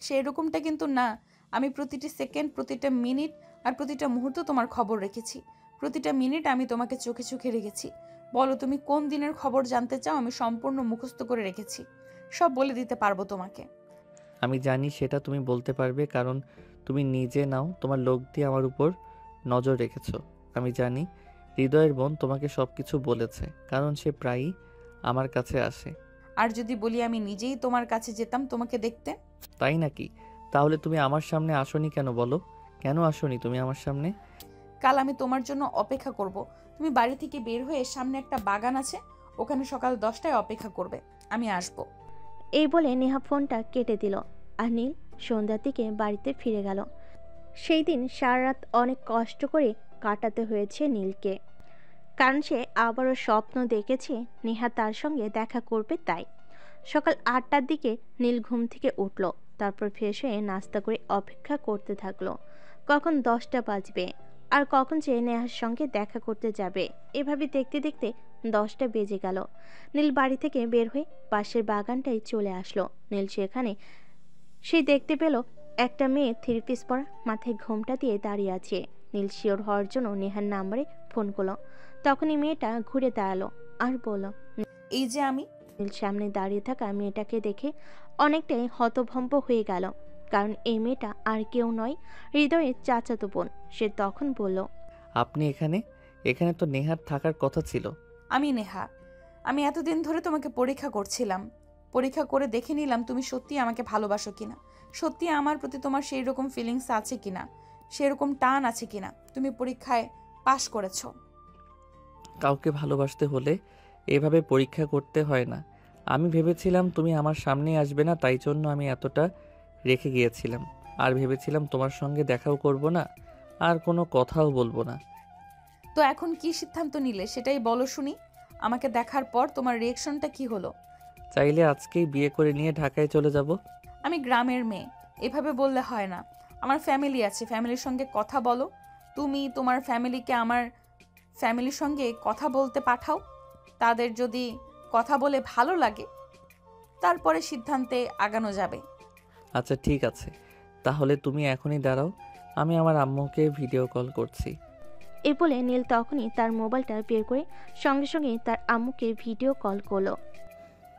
সেই রকমটা কিন্তু না। আমি প্রতিটি সেকেন্ড, প্রতিটা মিনিট আর প্রতিটা মুহূর্ত তোমার খবর রেখেছি। প্রতিটা মিনিট আমি তোমাকে চোখে চোখে রেখেছি। বলো তুমি কোন দিনের খবর জানতে চাও? আমি সম্পূর্ণ মুখস্থ করে রেখেছি, সব বলে দিতে পারবো তোমাকে। আমি জানি সেটা তুমি বলতে পারবে, কারণ তুমি নিজে নাও তোমার লোক দিয়ে আমার উপর নজর রেখেছো। আমি জানি হৃদয়ের বোন তোমাকে সব কিছু বলেছে, কারণ সে প্রায়ই আমার কাছে আসে। আর যদি বলি আমি নিজেই তোমার কাছে যেতাম তোমাকে দেখতে? তাই নাকি? তাহলে তুমি আমার সামনে আসোনি কেন বলো? কেন আসোনি তুমি আমার সামনে? কাল আমি তোমার জন্য অপেক্ষা করব। তুমি বাড়ি থেকে বের হয়ে সামনে একটা বাগান আছে, ওখানে সকাল 10টায় অপেক্ষা করবে, আমি আসব। এই বলে নেহা ফোনটা কেটে দিল আর নীল সন্ধ্যার দিকে বাড়িতে ফিরে গেল। সেই দিন সারা রাত অনেক কষ্ট করে কাটাতে হয়েছে নীলকে, কারণ সে আবারও স্বপ্ন দেখেছে নেহা তার সঙ্গে দেখা করবে। তাই সকাল 8টার দিকে নীল ঘুম থেকে উঠল, তারপর ফ্রেশ হয়ে নাস্তা করে অপেক্ষা করতে থাকলো কখন 10টা বাজবে আর কখন সে নেহার সঙ্গে দেখা করতে যাবে। এভাবে দেখতে দেখতে 10টা বেজে গেল। নীল বাড়ি থেকে বের হয়ে পাশের বাগানটায় চলে আসলো। নীল সেখানে সে দেখতে পেল একটা মেয়ে 3 পিস পরা, মাথায় ঘোমটা দিয়ে দাঁড়িয়ে আছে। নীল শিওর হওয়ার জন্য নেহার নাম্বারে ফোন করলো। তখনই মেয়েটা ঘুরে দাঁড়ালো আর বলল, এই যে আমি। নীল সামনে দাঁড়িয়ে থাকা মেয়েটাকে দেখে অনেকটাই হতভম্ব হয়ে গেল, কারণ এই মেয়েটা আর কেউ নয়, হৃদয়ের চাচাতো বোন। সে তখন বলল, আপনি এখানে? এখানে তো নেহার থাকার কথা ছিল। আমি নেহা। আমি এতদিন ধরে তোমাকে পরীক্ষা করছিলাম, পরীক্ষা করে দেখে নিলাম তুমি সত্যি আমাকে ভালোবাসো কিনা, সত্যি আমার প্রতি তোমার সেই রকম ফিলিংস আছে কিনা, সেরকম টান আছে কিনা। তুমি পরীক্ষায় পাশ করেছো। কাউকে ভালোবাসতে হলে এভাবে পরীক্ষা করতে হয় না। আমি ভেবেছিলাম তুমি আমার সামনে আসবে না, তাই জন্য আমি এতটা রেখে গিয়েছিলাম। আর ভেবেছিলাম তোমার সঙ্গে দেখাও করব না, আর কোনো কথাও বলবো না। তো এখন কি সিদ্ধান্ত নিলে সেটাই বলো শুনি। আমাকে দেখার পর তোমার রিয়েকশনটা কি হলো? চাইলে আজকেই বিয়ে করে নিয়ে ঢাকায় চলে যাব। আমি গ্রামের মেয়ে, এভাবে বললে হয় না। আমার ফ্যামিলি আছে, ফ্যামিলির সঙ্গে কথা বলো। তুমি তোমার ফ্যামিলিকে আমার ফ্যামিলির সঙ্গে কথা বলতে পাঠাও। তাদের যদি কথা বলে ভালো লাগে তারপরে সিদ্ধান্তে আগানো যাবে। আচ্ছা ঠিক আছে, তাহলে তুমি এখনই দাঁড়াও, আমি আমার আম্মুকে ভিডিও কল করছি। এ বলে নীল তখনই তার মোবাইলটা বের করে সঙ্গে সঙ্গে তার আম্মুকে ভিডিও কল করলো।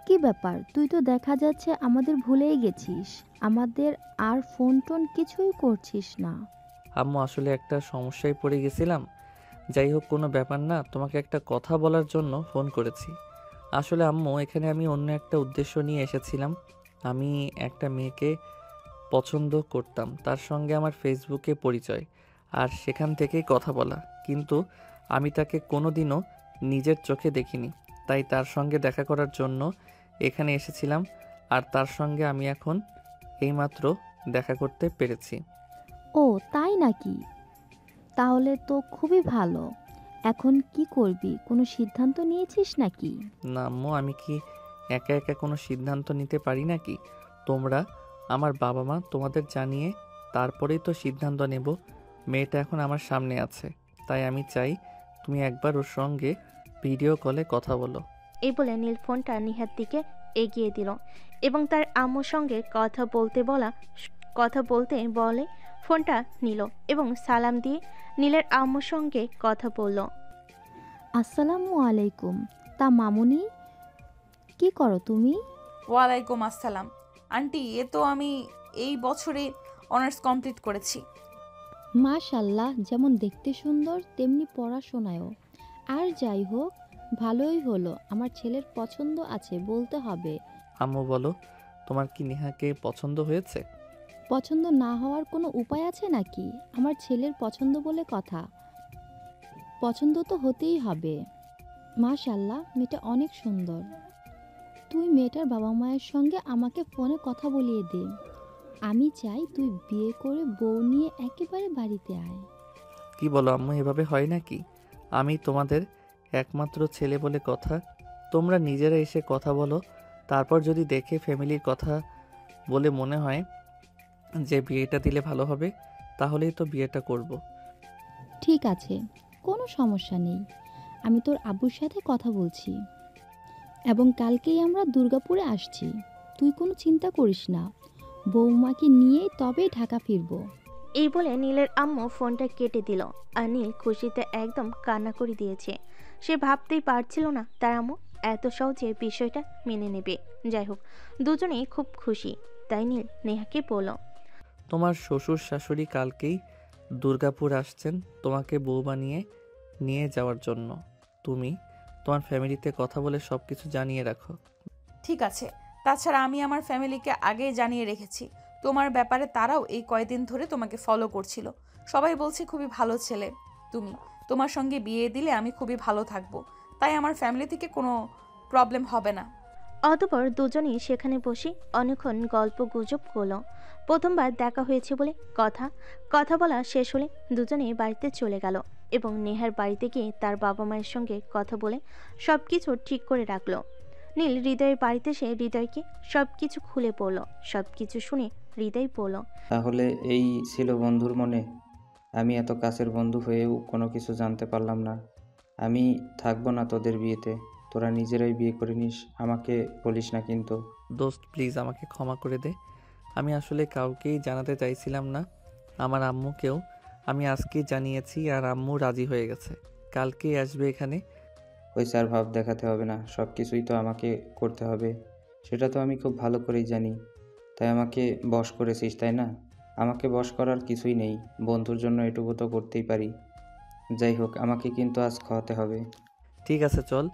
কি ব্যাপার, তুই তো দেখা যাচ্ছে আমাদের ভুলেই গেছিস, আমাদের আর ফোন টোন কিছুই করছিস না। আম্মু আসলে একটা সমস্যায় পড়ে গেছিলাম। যাই হোক, কোনো ব্যাপার না, তোমাকে একটা কথা বলার জন্য ফোন করেছি। আসলে আম্মু, এখানে আমি অন্য একটা উদ্দেশ্য নিয়ে এসেছিলাম। আমি একটা মেয়েকে পছন্দ করতাম, তার সঙ্গে আমার ফেসবুকে পরিচয়, আর সেখান থেকেই কথা বলা, কিন্তু আমি তাকে কোনোদিনও নিজের চোখে দেখিনি। তাই তার সঙ্গে দেখা করার জন্য এখানে এসেছিলাম, আর তার সঙ্গে আমি এখন এইমাত্র দেখা করতে পেরেছি। ও তাই নাকি? তাহলে তো খুবই ভালো। এখন কি করবি, কোনো সিদ্ধান্ত নিয়েছিস নাকি? না আম্মু, আমি কি একা একা কোনো সিদ্ধান্ত নিতে পারি নাকি? তোমরা আমার বাবা মা, তোমাদের জানিয়ে তারপরেই তো সিদ্ধান্ত নেব। মেয়েটা এখন আমার সামনে আছে, তাই আমি চাই তুমি একবার ওর সঙ্গে ভিডিও কলে কথা বলো। এই বলে নীল ফোনটা নিহার দিকে এগিয়ে দিল এবং তার আম্মুর সঙ্গে কথা বলতে বলে ফোনটা নিল এবং সালাম দিয়ে নীলের আম্মুর সঙ্গে কথা বলল। আসসালামু আলাইকুম। তা মামুনি, কি করো তুমি? ওয়ালাইকুম আসসালাম। আন্টি, এ তো আমি এই বছরে অনার্স কমপ্লিট করেছি। মাশাল্লাহ, যেমন দেখতে সুন্দর তেমনি পড়াশোনায়ও। আর যাই হোক, ভালোই হলো, আমার ছেলের পছন্দ আছে বলতে হবে। আম্মু বলো, তোমার কি নেহাকে পছন্দ হয়েছে? পছন্দ না হওয়ার কোনো উপায় আছে নাকি? আমার ছেলের পছন্দ বলে কথা, পছন্দ তো হতেই হবে। মাশাল্লাহ, মেয়েটা অনেক সুন্দর। তুই মেয়েটার বাবা মায়ের সঙ্গে আমাকে ফোনে কথা বলিয়ে দে। আমি চাই তুই বিয়ে করে বউ নিয়ে একেবারে বাড়িতে আয়। কি বলো আম্মু, এভাবে হয় নাকি? আমি তোমাদের একমাত্র ছেলে বলে কথা, তোমরা নিজেরা এসে কথা বলো, তারপর যদি দেখে ফ্যামিলির কথা বলে মনে হয় যে বিয়েটা দিলে ভালো হবে, তাহলেই তো বিয়েটা করব। ঠিক আছে, কোনো সমস্যা নেই। আমি তোর আব্বুর সাথে কথা বলছি এবং কালকেই আমরা দুর্গাপুরে আসছি। তুই কোনো চিন্তা করিস না, বৌমাকে নিয়েই তবেই ঢাকা ফিরবো। এই বলে নীলের আম্মু ফোনটা কেটে দিল। আর নীল খুশিতে একদম কান্না করে দিয়েছে। সে ভাবতেই পারছিল না তার আম্মু এত সহজে বিষয়টা মেনে নেবে। যাই হোক, দুজনেই খুব খুশি। তাই নীল নেহাকে বলল, তোমার শ্বশুর শাশুড়ি কালকেই দুর্গাপুর আসছেন তোমাকে বউ বানিয়ে নিয়ে যাওয়ার জন্য। তুমি তোমার ফ্যামিলিতে কথা বলে সব কিছু জানিয়ে রাখো। ঠিক আছে, তাছাড়া আমি আমার ফ্যামিলিকে আগেই জানিয়ে রেখেছি তোমার ব্যাপারে। তারাও এই কয়দিন ধরে তোমাকে ফলো করছিল। সবাই বলছে খুবই ভালো ছেলে তুমি, তোমার সঙ্গে বিয়ে দিলে আমি খুবই ভালো থাকবো। তাই আমার ফ্যামিলি থেকে কোনো প্রবলেম হবে না। অতঃপর দুজনেই সেখানে বসে অনেকক্ষণ গল্প গুজব করলো। প্রথমবার দেখা হয়েছে বলে কথা কথা বলা শেষ হলে দুজনেই বাড়িতে চলে গেল এবং নেহার বাড়িতে গিয়ে তার বাবা মায়ের সঙ্গে কথা বলে সব কিছু ঠিক করে রাখলো। নীল হৃদয়ের বাড়িতে সে হৃদয়কে সব কিছু খুলে পড়ল। সব কিছু শুনে হৃদয় বলল, তাহলে এই ছিল বন্ধুর মনে। আমি এত কাছের বন্ধু হয়েও কোনো কিছু জানতে পারলাম না। আমি থাকবো না তোদের বিয়েতে। তোরা নিজেরাই বিয়ে করে নিস, আমাকে বলিস না কিন্তু। দোস্ত প্লিজ আমাকে ক্ষমা করে দে, আমি আসলে কাউকেই জানাতে চাইছিলাম না। আমার আম্মুকেও আমি আজকেই জানিয়েছি আর আম্মু রাজি হয়ে গেছে, কালকেই আসবে এখানে। ওই স্যার ভাব দেখাতে হবে না, সব কিছুই তো আমাকে করতে হবে, সেটা তো আমি খুব ভালো করেই জানি। তাই আমাকে বশ করেছিস, তাই না? আমাকে বশ করার কিছুই নেই, বন্ধুর জন্য এটুকু তো করতেই পারি। যাই হোক, আমাকে কিন্তু আজ খাওয়াতে হবে। ঠিক আছে চল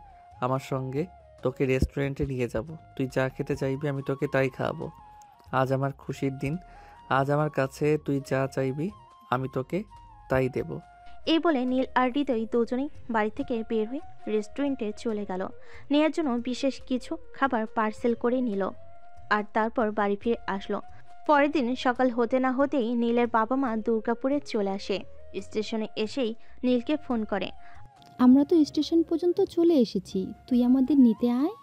আমার সঙ্গে, তোকে রেস্টুরেন্টে নিয়ে যাব। তুই যা খেতে চাইবি আমি তোকে তাই খাওয়াবো। আজ আমার খুশির দিন, আজ আমার কাছে তুই যা চাইবি আমি তোকে তাই দেব। এই বলে নীল আর হৃদয় দুজনেই বাড়ি থেকে বের হয়ে রেস্টুরেন্টে চলে গেল। নেয়ার জন্য বিশেষ কিছু খাবার পার্সেল করে নিল আর তারপর বাড়ি ফিরে আসলো। পরের দিন সকাল হতে না হতেই নীলের বাবা মা দুর্গাপুরে চলে আসে। স্টেশনে এসেই নীলকে ফোন করে। আমরা তো স্টেশন পর্যন্ত চলে এসেছি, তুই আমাদের নিতে আয়।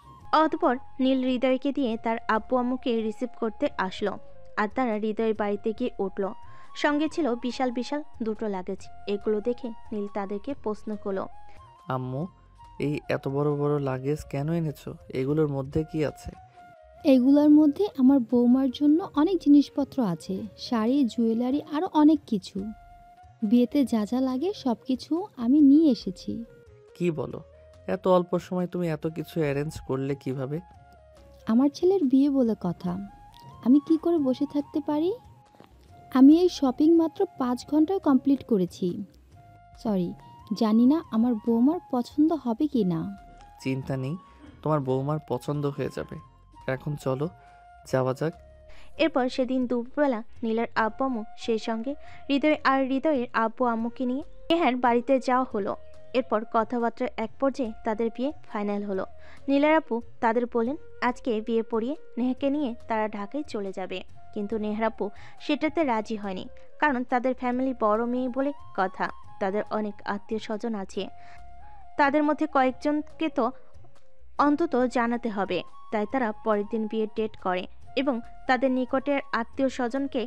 অতঃপর নীল হৃদয়কে দিয়ে তার আব্বু আম্মুকে রিসিভ করতে আসলো আর তারা হৃদয়ের বাড়িতে গিয়ে উঠল। সঙ্গে ছিল বিশাল বিশাল দুটো লাগেজ। এগুলো দেখে নীল তাদেরকে প্রশ্ন করলো, আম্মু এই এত বড় বড় লাগেজ কেন এনেছো? এগুলোর মধ্যে কি আছে? এগুলোর মধ্যে আমার বৌমার জন্য অনেক জিনিসপত্র আছে, শাড়ি, জুয়েলারি, আরও অনেক কিছু। বিয়েতে যা যা লাগে সব কিছু আমি নিয়ে এসেছি। কি বলো, এত অল্প সময় তুমি এত কিছু অ্যারেঞ্জ করলে কিভাবে? আমার ছেলের বিয়ে বলে কথা, আমি কি করে বসে থাকতে পারি? আমি এই শপিং মাত্র 5 ঘন্টায় কমপ্লিট করেছি। সরি, জানি না আমার বৌমার পছন্দ হবে কি না। চিন্তা নেই, তোমার বৌমার পছন্দ হয়ে যাবে। এখন চলো যাওয়া যাক। এরপর সেদিন দুপুরবেলা নীলের আব্বু আম্মু সেই সঙ্গে হৃদয় আর হৃদয়ের আব্বু আম্মুকে নিয়ে নেহার বাড়িতে যাওয়া হলো। এরপর কথাবার্তার এক পর্যায়ে তাদের বিয়ে ফাইনাল হলো। নীলের আব্বু তাদের বললেন আজকে বিয়ে পড়িয়ে নেহাকে নিয়ে তারা ঢাকায় চলে যাবে। কিন্তু নেহার আব্বু সেটাতে রাজি হয়নি, কারণ তাদের ফ্যামিলি বড় মেয়ে বলে কথা, তাদের অনেক আত্মীয় স্বজন আছে, তাদের মধ্যে কয়েকজনকে তো অন্তত জানাতে হবে। তাই তারা পরের দিন বিয়ের ডেট করে এবং তাদের নিকটের আত্মীয় স্বজনকে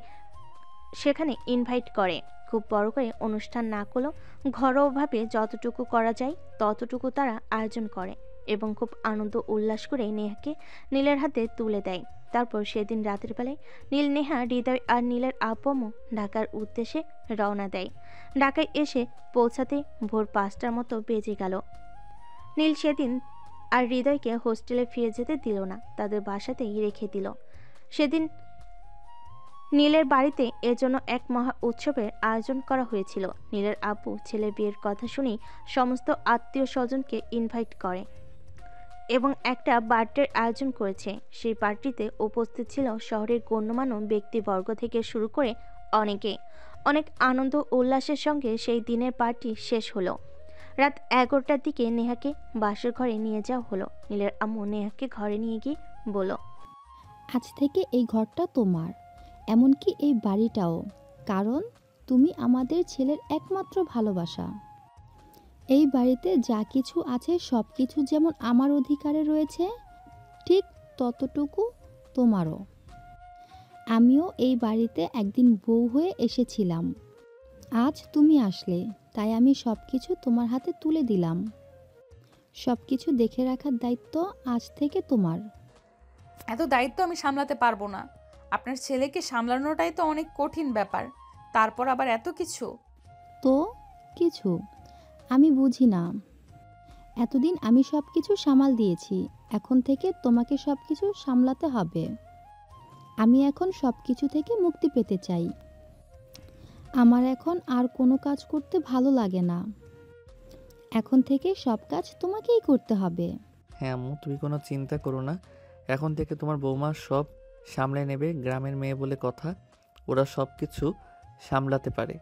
সেখানে ইনভাইট করে। খুব বড় করে অনুষ্ঠান না করলেও ঘরোয়াভাবে যতটুকু করা যায় ততটুকু তারা আয়োজন করে এবং খুব আনন্দ উল্লাস করে নেহাকে নীলের হাতে তুলে দেয়। তারপর সেদিন রাতের বেলায় নীল, নেহা, হৃদয় আর নীলের আব্বু আম্মু ঢাকার উদ্দেশ্যে রওনা দেয়। ঢাকায় এসে পৌঁছাতে ভোর 5টার মতো বেজে গেল। নীল সেদিন আর হৃদয়কে হোস্টেলে ফিরে যেতে দিল না, তাদের বাসাতেই রেখে দিল। সেদিন নীলের বাড়িতে এর জন্য এক মহা উৎসবের আয়োজন করা হয়েছিল। নীলের আব্বু ছেলের বিয়ের কথা শুনেই সমস্ত আত্মীয় স্বজনকে ইনভাইট করে এবং একটা বার্থডের আয়োজন করেছে। সেই পার্টিতে উপস্থিত ছিল শহরের গণ্যমান্য ব্যক্তিবর্গ থেকে শুরু করে অনেকে। অনেক আনন্দ উল্লাসের সঙ্গে সেই দিনের পার্টি শেষ হলো। রাত 11টার দিকে নেহাকে বাসর ঘরে নিয়ে যাওয়া হলো। নীলের আম্মু নেহাকে ঘরে নিয়ে গিয়ে বলল, আজ থেকে এই ঘরটা তোমার, এমনকি এই বাড়িটাও, কারণ তুমি আমাদের ছেলের একমাত্র ভালোবাসা। এই বাড়িতে যা কিছু আছে সব কিছু যেমন আমার অধিকারে রয়েছে, ঠিক ততটুকু তোমারও। আমিও এই বাড়িতে একদিন বউ হয়ে এসেছিলাম, আজ তুমি আসলে, তাই আমি সব কিছু তোমার হাতে তুলে দিলাম। সব কিছু দেখে রাখার দায়িত্ব আজ থেকে তোমার। এত দায়িত্ব আমি সামলাতে পারবো না। আপনার ছেলেকে সামলানোটাই তো অনেক কঠিন ব্যাপার, তারপর আবার এত কিছু। তো কিছু আমি বুঝি না। এতদিন আমি সব কিছু সামাল দিয়েছি, এখন থেকে তোমাকে সব কিছু সামলাতে হবে। আমি এখন সব কিছু থেকে মুক্তি পেতে চাই। আমার এখন আর কোনো কাজ করতে ভালো লাগে না। এখন থেকে সব কাজ তোমাকেই করতে হবে। হ্যাঁ আম্মু, তুমি কোনো চিন্তা করো না। এখন থেকে তোমার বৌমা সব সামলে নেবে। গ্রামের মেয়ে বলে কথা, ওরা সব কিছু সামলাতে পারে।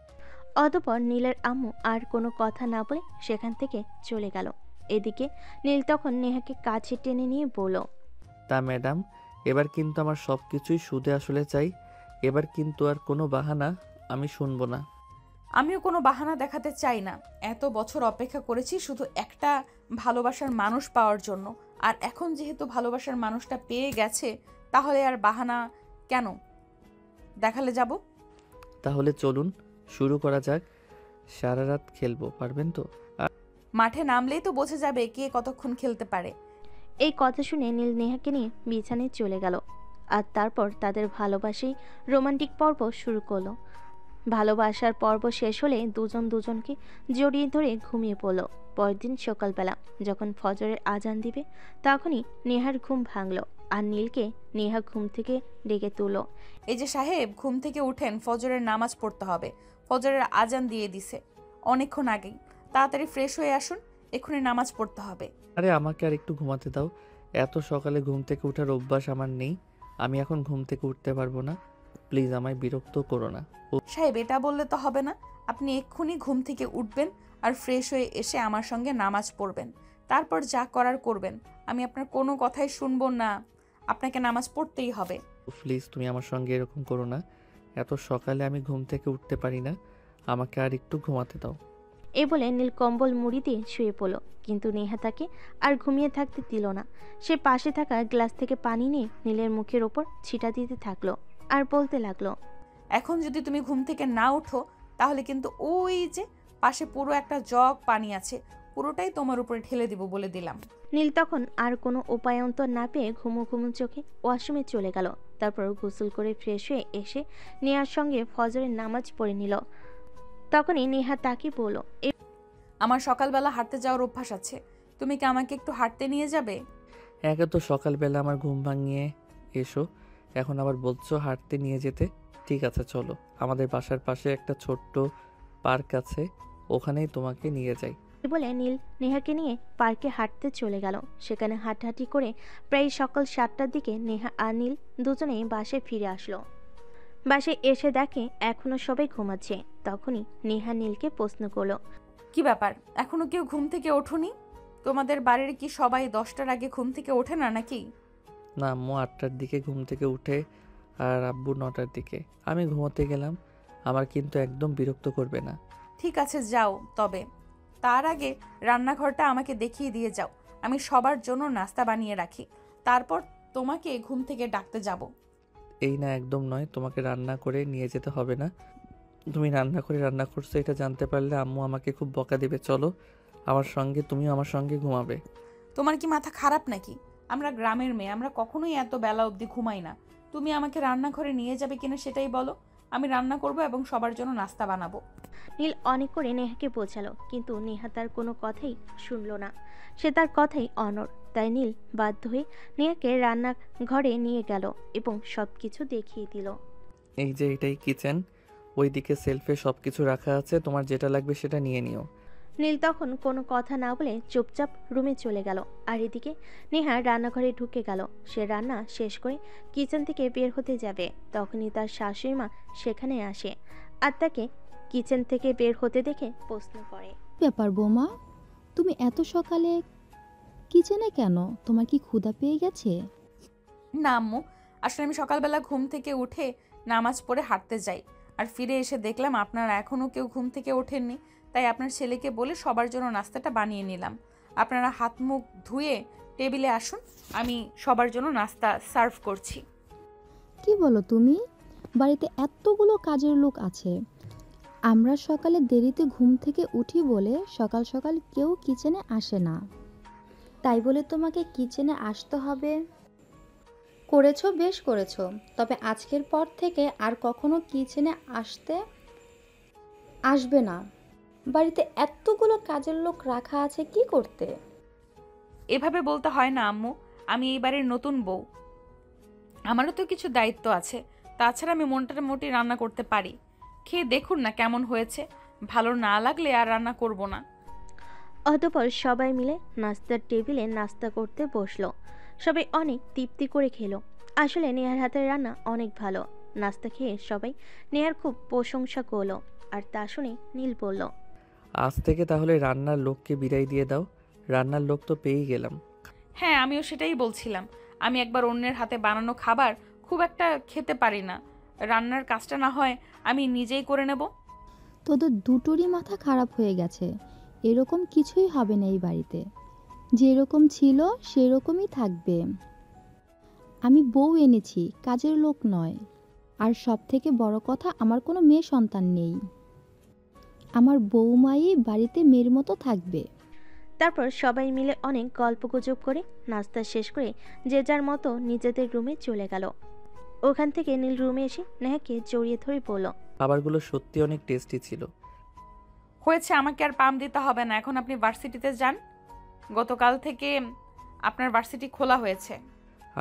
অতঃপর নীলের আম্মু আর কোনো কথা না বলে সেখান থেকে চলে গেল। এদিকে নীল তখন নেহাকে কাছে টেনে নিয়ে বলল, তা ম্যাডাম, এবার কিন্তু আমার সব কিছুই সুদে আসলে চাই। এবার কিন্তু আর কোনো বাহানা আমি শুনবো না। আমিও কোনো বাহানা দেখাতে চাই না। এত বছর অপেক্ষা করেছি শুধু একটা ভালোবাসার মানুষ পাওয়ার জন্য, আর এখন যেহেতু ভালোবাসার মানুষটা পেয়ে গেছে, তাহলে আর বাহানা কেন দেখালে যাব? তাহলে চলুন শুরু করা যাক। সারা রাত খেলবো, পারবেন তো? মাঠে নামলেই তো বোঝা যাবে কে কতক্ষণ খেলতে পারে। এই কথা শুনে নীল নেহাকে নিয়ে বিছানায় চলে গেল। আর তারপর তাদের ভালোবাসাই রোমান্টিক পর্ব শুরু করলো। ভালোবাসার পর্ব শেষ হলে দুজন দুজনকে জড়িয়ে ধরে ঘুমিয়ে পড়ল। পরের দিন সকালবেলা যখন ফজরের আজান দিবে তখনই নেহার ঘুম ভাঙল আর নীলকে নেহা ঘুম থেকে ডেকে তুলল। এই যে সাহেব, ঘুম থেকে উঠেন, ফজরের নামাজ পড়তে হবে। ফজরের আজান দিয়ে দিছে অনেকক্ষণ আগেই। তাড়াতাড়ি ফ্রেশ হয়ে আসুন, এক্ষুনি নামাজ পড়তে হবে। আরে আমাকে আর একটু ঘুমাতে দাও। এত সকালে ঘুম থেকে ওঠার অভ্যাস আমার নেই। আমি এখন ঘুম থেকে উঠতে পারবো না। প্লিজ আমায় বিরক্ত করো না। সাহেব, এটা বললে তো হবে না। আপনি এক্ষুনি ঘুম থেকে উঠবেন আর ফ্রেশ হয়ে এসে আমার সঙ্গে নামাজ পড়বেন। তারপর যা করার করবেন। আমি আপনার কোনো কথাই শুনবো না। আপনাকে নামাজ পড়তেই হবে। প্লিজ তুমি আমার সঙ্গে এরকম করো না। এত সকালে আমি ঘুম থেকে উঠতে পারি না। আমাকে আর একটু ঘুমাতে দাও। এ বলে নীল কম্বল মুড়ি দিয়ে শুয়ে পড়ল, কিন্তু নেহা তাকে আর ঘুমিয়ে থাকতে দিল না। সে পাশে থাকা গ্লাস থেকে পানি নিয়ে নীলের মুখের ওপর ছিটা দিতে থাকলো আর বলতে লাগলো, এখন যদি তুমি ঘুম থেকে না ওঠো তাহলে কিন্তু ওই যে পাশে পুরো একটা জগ পানি আছে, পুরোটাই তোমার উপরে ঢেলে দিব বলে দিলাম। নীল তখন আর কোনো উপায়ন্তর না পেয়ে ঘুমো ঘুমো চোখে ওয়াশরুমে চলে গেল। তারপর গোসল করে ফ্রেশ হয়ে এসে নেহার সঙ্গে ফজরের নামাজ পড়ে নিল। তখনই নেহা তাকে বলল, আমার সকালবেলা হাঁটতে যাওয়ার অভ্যাস আছে, তুমি কি আমাকে একটু হাঁটতে নিয়ে যাবে? একে তো সকালবেলা আমার ঘুম ভাঙিয়ে এসো, এখন আবার বলছো হাঁটতে নিয়ে যেতে। ঠিক আছে চলো, আমাদের বাসার পাশে একটা ছোট্ট পার্ক আছে, ওখানেই তোমাকে নিয়ে যাই। বলে নীল নেহাকে নিয়ে পার্কে হাঁটতে চলে গেল। সেখানে হাঁটাহাঁটি করে প্রায় সকাল 7টার দিকে নেহা আর নীল দুজনেই বাসায় ফিরে আসলো। বাসায় এসে দেখে এখনো সবাই ঘুমাচ্ছে। তখনই নেহা নীলকে প্রশ্ন করলো, কি ব্যাপার, এখনো কেউ ঘুম থেকে ওঠোনি? তোমাদের বাড়ির কি সবাই 10টার আগে ঘুম থেকে ওঠে না নাকি? না, আম্মু 8টার দিকে ঘুম থেকে উঠে আর আব্বু 9টার দিকে। আমি ঘুমোতে গেলাম। আমার কিন্তু একদম বিরক্ত করবে না। ঠিক আছে যাও, তবে তার আগে রান্নাঘরটা আমাকে দেখিয়ে দিয়ে যাও। আমি সবার জন্য নাস্তা বানিয়ে রাখি, তারপর তোমাকে ঘুম থেকে ডাকতে যাব। এই না, একদম নয়, তোমাকে রান্না করে নিয়ে যেতে হবে না। তুমি রান্না করছো এটা জানতে পারলে আম্মু আমাকে খুব বকা দেবে। চলো আমার সঙ্গে, তুমিও আমার সঙ্গে ঘুমাবে। তোমার কি মাথা খারাপ নাকি? আমরা গ্রামের মেয়ে, আমরা কখনোই এত বেলা অবধি ঘুমাই না। তুমি আমাকে রান্নাঘরে নিয়ে যাবে কিনা সেটাই বলো। আমি রান্না করব এবং সবার জন্য নাস্তা বানাবো। নীল অনেক করে নেহাকে বোঝালো, কিন্তু নেহা তার কোনো কথাই শুনলো না। সে তার কথাই অনড়। তাই নীল বাধ্য হয়ে নেহাকে রান্নাঘরে নিয়ে গেল এবং সব কিছু দেখিয়ে দিল। এই যে এটাই কিচেন, ওইদিকে সেলফে সব কিছু রাখা আছে, তোমার যেটা লাগবে সেটা নিয়ে নিও। নীল তখন কোনো কথা না বলে চুপচাপ রুমে চলে গেল। আর এদিকে নেহা রান্নাঘরে ঢুকে গেল। সে রান্না শেষ করে কিচেন থেকে বের হতে যাবে, তখনই তার শাশুড়ি মা সেখানে আসে আর তাকে কিচেন থেকে বের হতে দেখে প্রশ্ন করে, ব্যাপার বৌমা, তুমি এত সকালে কিচেনে কেন? তোমার কি ক্ষুধা পেয়ে গেছে? না আম্মু, আসলে আমি সকালবেলা ঘুম থেকে উঠে নামাজ পড়ে হাঁটতে যাই, আর ফিরে এসে দেখলাম আপনারা এখনও কেউ ঘুম থেকে ওঠেননি, তাই আপনার ছেলেকে বলে সবার জন্য নাস্তাটা বানিয়ে নিলাম। আপনারা হাত মুখ ধুয়ে টেবিলে আসুন, আমি সবার জন্য নাস্তা সার্ভ করছি। কি বলো তুমি? বাড়িতে এতগুলো কাজের লোক আছে, আমরা সকালে দেরিতে ঘুম থেকে উঠি বলে সকাল সকাল কেউ কিচেনে আসে না, তাই বলে তোমাকে কিচেনে আসতে হবে? করেছো, বেশ করেছো, তবে আজকের পর থেকে আর কখনো কিচেনে আসবে না। বাড়িতে এতগুলো কাজের লোক রাখা আছে কি করতে? এভাবে বলতে হয় না আম্মু, আমি এই বাড়ির নতুন বউ, আমারও তো কিছু দায়িত্ব আছে। তাছাড়া আমি মোটামুটি রান্না করতে পারি, খেয়ে দেখুন না কেমন হয়েছে, ভালো না লাগলে আর রান্না করব না। অতঃপর সবাই মিলে নাস্তার টেবিলে নাস্তা করতে বসলো। সবাই অনেক তৃপ্তি করে খেলো। আসলে নেহার হাতের রান্না অনেক ভালো। নাস্তা খেয়ে সবাই নেহার খুব প্রশংসা করলো। আর তা শুনে নীল বলল, আজ থেকে তাহলে রান্নার লোককে বিদায় দিয়ে দাও। রান্নার লোক তো পেয়েই গেলাম। হ্যাঁ, আমিও সেটাই বলছিলাম। আমি একবার অন্যের হাতে বানানো খাবার খুব একটা খেতে পারি না, রান্নার কাজটা না হয় আমি নিজেই করে নেব। তোদের দুটোরই মাথা খারাপ হয়ে গেছে। এরকম কিছুই হবে না এই বাড়িতে, যেরকম ছিল সেরকমই থাকবে। আমি বউ এনেছি, কাজের লোক নয়। আর সব থেকে বড় কথা, আমার কোনো মেয়ে সন্তান নেই। আমার বৌমাই বাড়িতে মেয়ের মতো থাকবে। তারপর সবাই মিলে অনেক গল্পগুজব করে নাস্তা শেষ করে যে যার মতো নিজেদের রুমে চলে গেল। ওখান থেকে নীল রুমে এসে নেহাকে জড়িয়ে ধরে বলল, খাবারগুলো সত্যি অনেক টেস্টি ছিল। হয়েছে, আমাকে আর পাম দিতে হবে না, এখন আপনি ভার্সিটিতে যান। গতকাল থেকে আপনার ভার্সিটি খোলা হয়েছে।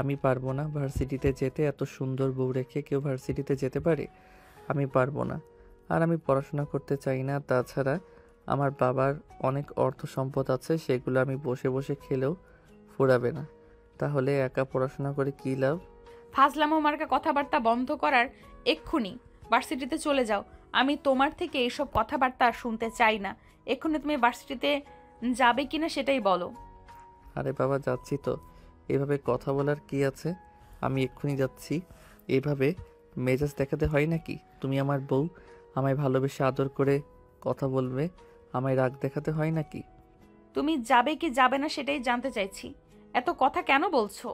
আমি পারবো না ভার্সিটিতে যেতে, এত সুন্দর বউ রেখে কেউ ভার্সিটিতে যেতে পারে? আমি পারবো না, আর আমি পড়াশোনা করতে চাই না। তাছাড়া আমার বাবার অনেক অর্থ সম্পদ আছে, সেগুলো আমি বসে বসে খেলেও ফুরাবে না। তাহলে একা পড়াশোনা করে কী লাভ? ফাজলামো মার্কা কথাবার্তা বন্ধ করার এক্ষুনি ভার্সিটিতে চলে যাও। আমি তোমার থেকে এইসব কথাবার্তা আর শুনতে চাই না। এক্ষুনি তুমি ভার্সিটিতে যাবে কিনা সেটাই বলো। আরে বাবা, যাচ্ছি তো। এভাবে কথা বলার কি আছে? আমি এক্ষুনি যাচ্ছি। এভাবে মেজাজ দেখাতে হয় নাকি? তুমি আমার বউ, আমায় ভালোবেসে আদর করে কথা বলবে, আমায় রাগ দেখাতে হয় নাকি? তুমি যাবে কি যাবে না সেটাই জানতে চাইছি, এত কথা কেন বলছো?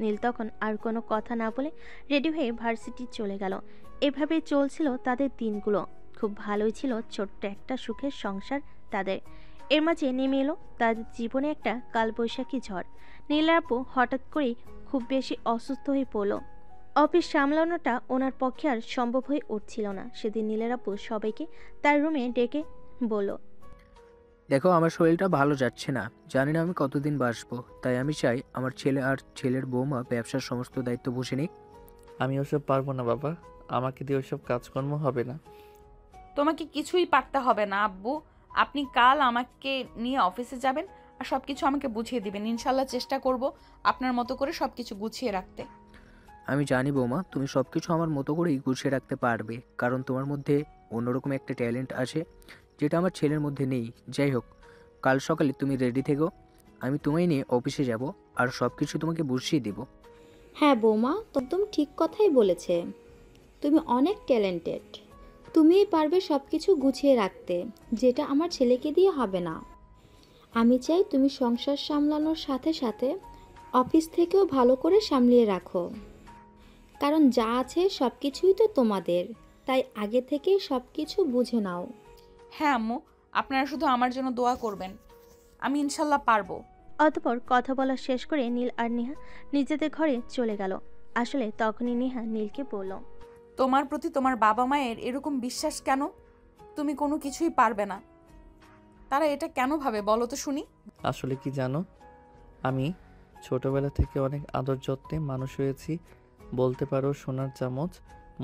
নীল তখন আর কোনো কথা না বলে রেডি হয়ে ভার্সিটি চলে গেল। এভাবেই চলছিল তাদের দিনগুলো। খুব ভালোই ছিল ছোট্ট একটা সুখের সংসার তাদের। এর মাঝে নেমে এলো তাদের জীবনে একটা কালবৈশাখী ঝড়। নীলের আপু হঠাৎ করেই খুব বেশি অসুস্থ হয়ে পড়ল। অফিস সামলানোটা ওনার পক্ষে আর সম্ভব হয়ে উঠছিল না। সেদিন নীলের আপু সবাইকে তার রুমে ডেকে বলল, দেখো, আমার শরীরটা ভালো যাচ্ছে না, জানি না আমি কতদিন বাঁচবো, তাই আমি চাই আমার ছেলে আর ছেলের বৌমা ব্যবসার সমস্ত দায়িত্ব বসে নিক। আমি ওসব পারবো না বাবা, আমাকে দিয়ে ওসব কাজকর্ম হবে না। তোমাকে কিছুই পারতে হবে না আব্বু, আপনি কাল আমাকে নিয়ে অফিসে যাবেন আর সব কিছু আমাকে বুঝিয়ে দিবেন। ইনশাল্লাহ চেষ্টা করব আপনার মতো করে সব কিছু গুছিয়ে রাখতে। আমি জানি বৌমা, তুমি সব কিছু আমার মতো করেই গুছিয়ে রাখতে পারবে, কারণ তোমার মধ্যে অন্যরকম একটা ট্যালেন্ট আছে যেটা আমার ছেলের মধ্যে নেই। যাই হোক, কাল সকালে তুমি রেডি থেকো, আমি তোমায় নিয়ে অফিসে যাব আর সব কিছু তোমাকে বুঝিয়ে দেব। হ্যাঁ বৌমা, একদম ঠিক কথাই বলেছে। তুমি অনেক ট্যালেন্টেড, তুমিই পারবে সব কিছু গুছিয়ে রাখতে, যেটা আমার ছেলেকে দিয়ে হবে না। আমি চাই তুমি সংসার সামলানোর সাথে সাথে অফিস থেকেও ভালো করে সামলিয়ে রাখো, কারণ যা আছে সব কিছুই তো তোমাদের, তাই আগে থেকেই সব কিছু বুঝে নাও। হ্যাঁ আম্মু, আপনারা শুধু আমার জন্য দোয়া করবেন, আমি ইনশাল্লাহ পারবো। অতঃপর কথা বলা শেষ করে নীল আর নেহা নিজেদের ঘরে চলে গেল। আসলে তখনই নেহা নীলকে বলল, তোমার প্রতি তোমার বাবা মায়ের এরকম বিশ্বাস কেন? তুমি কোনো কিছুই পারবে না, তারা এটা কেন ভাবে বলো তো শুনি? আসলে কি জানো, আমি ছোটবেলা থেকে অনেক আদর যত্নে মানুষ হয়েছি, বলতে পারো সোনার চামচ।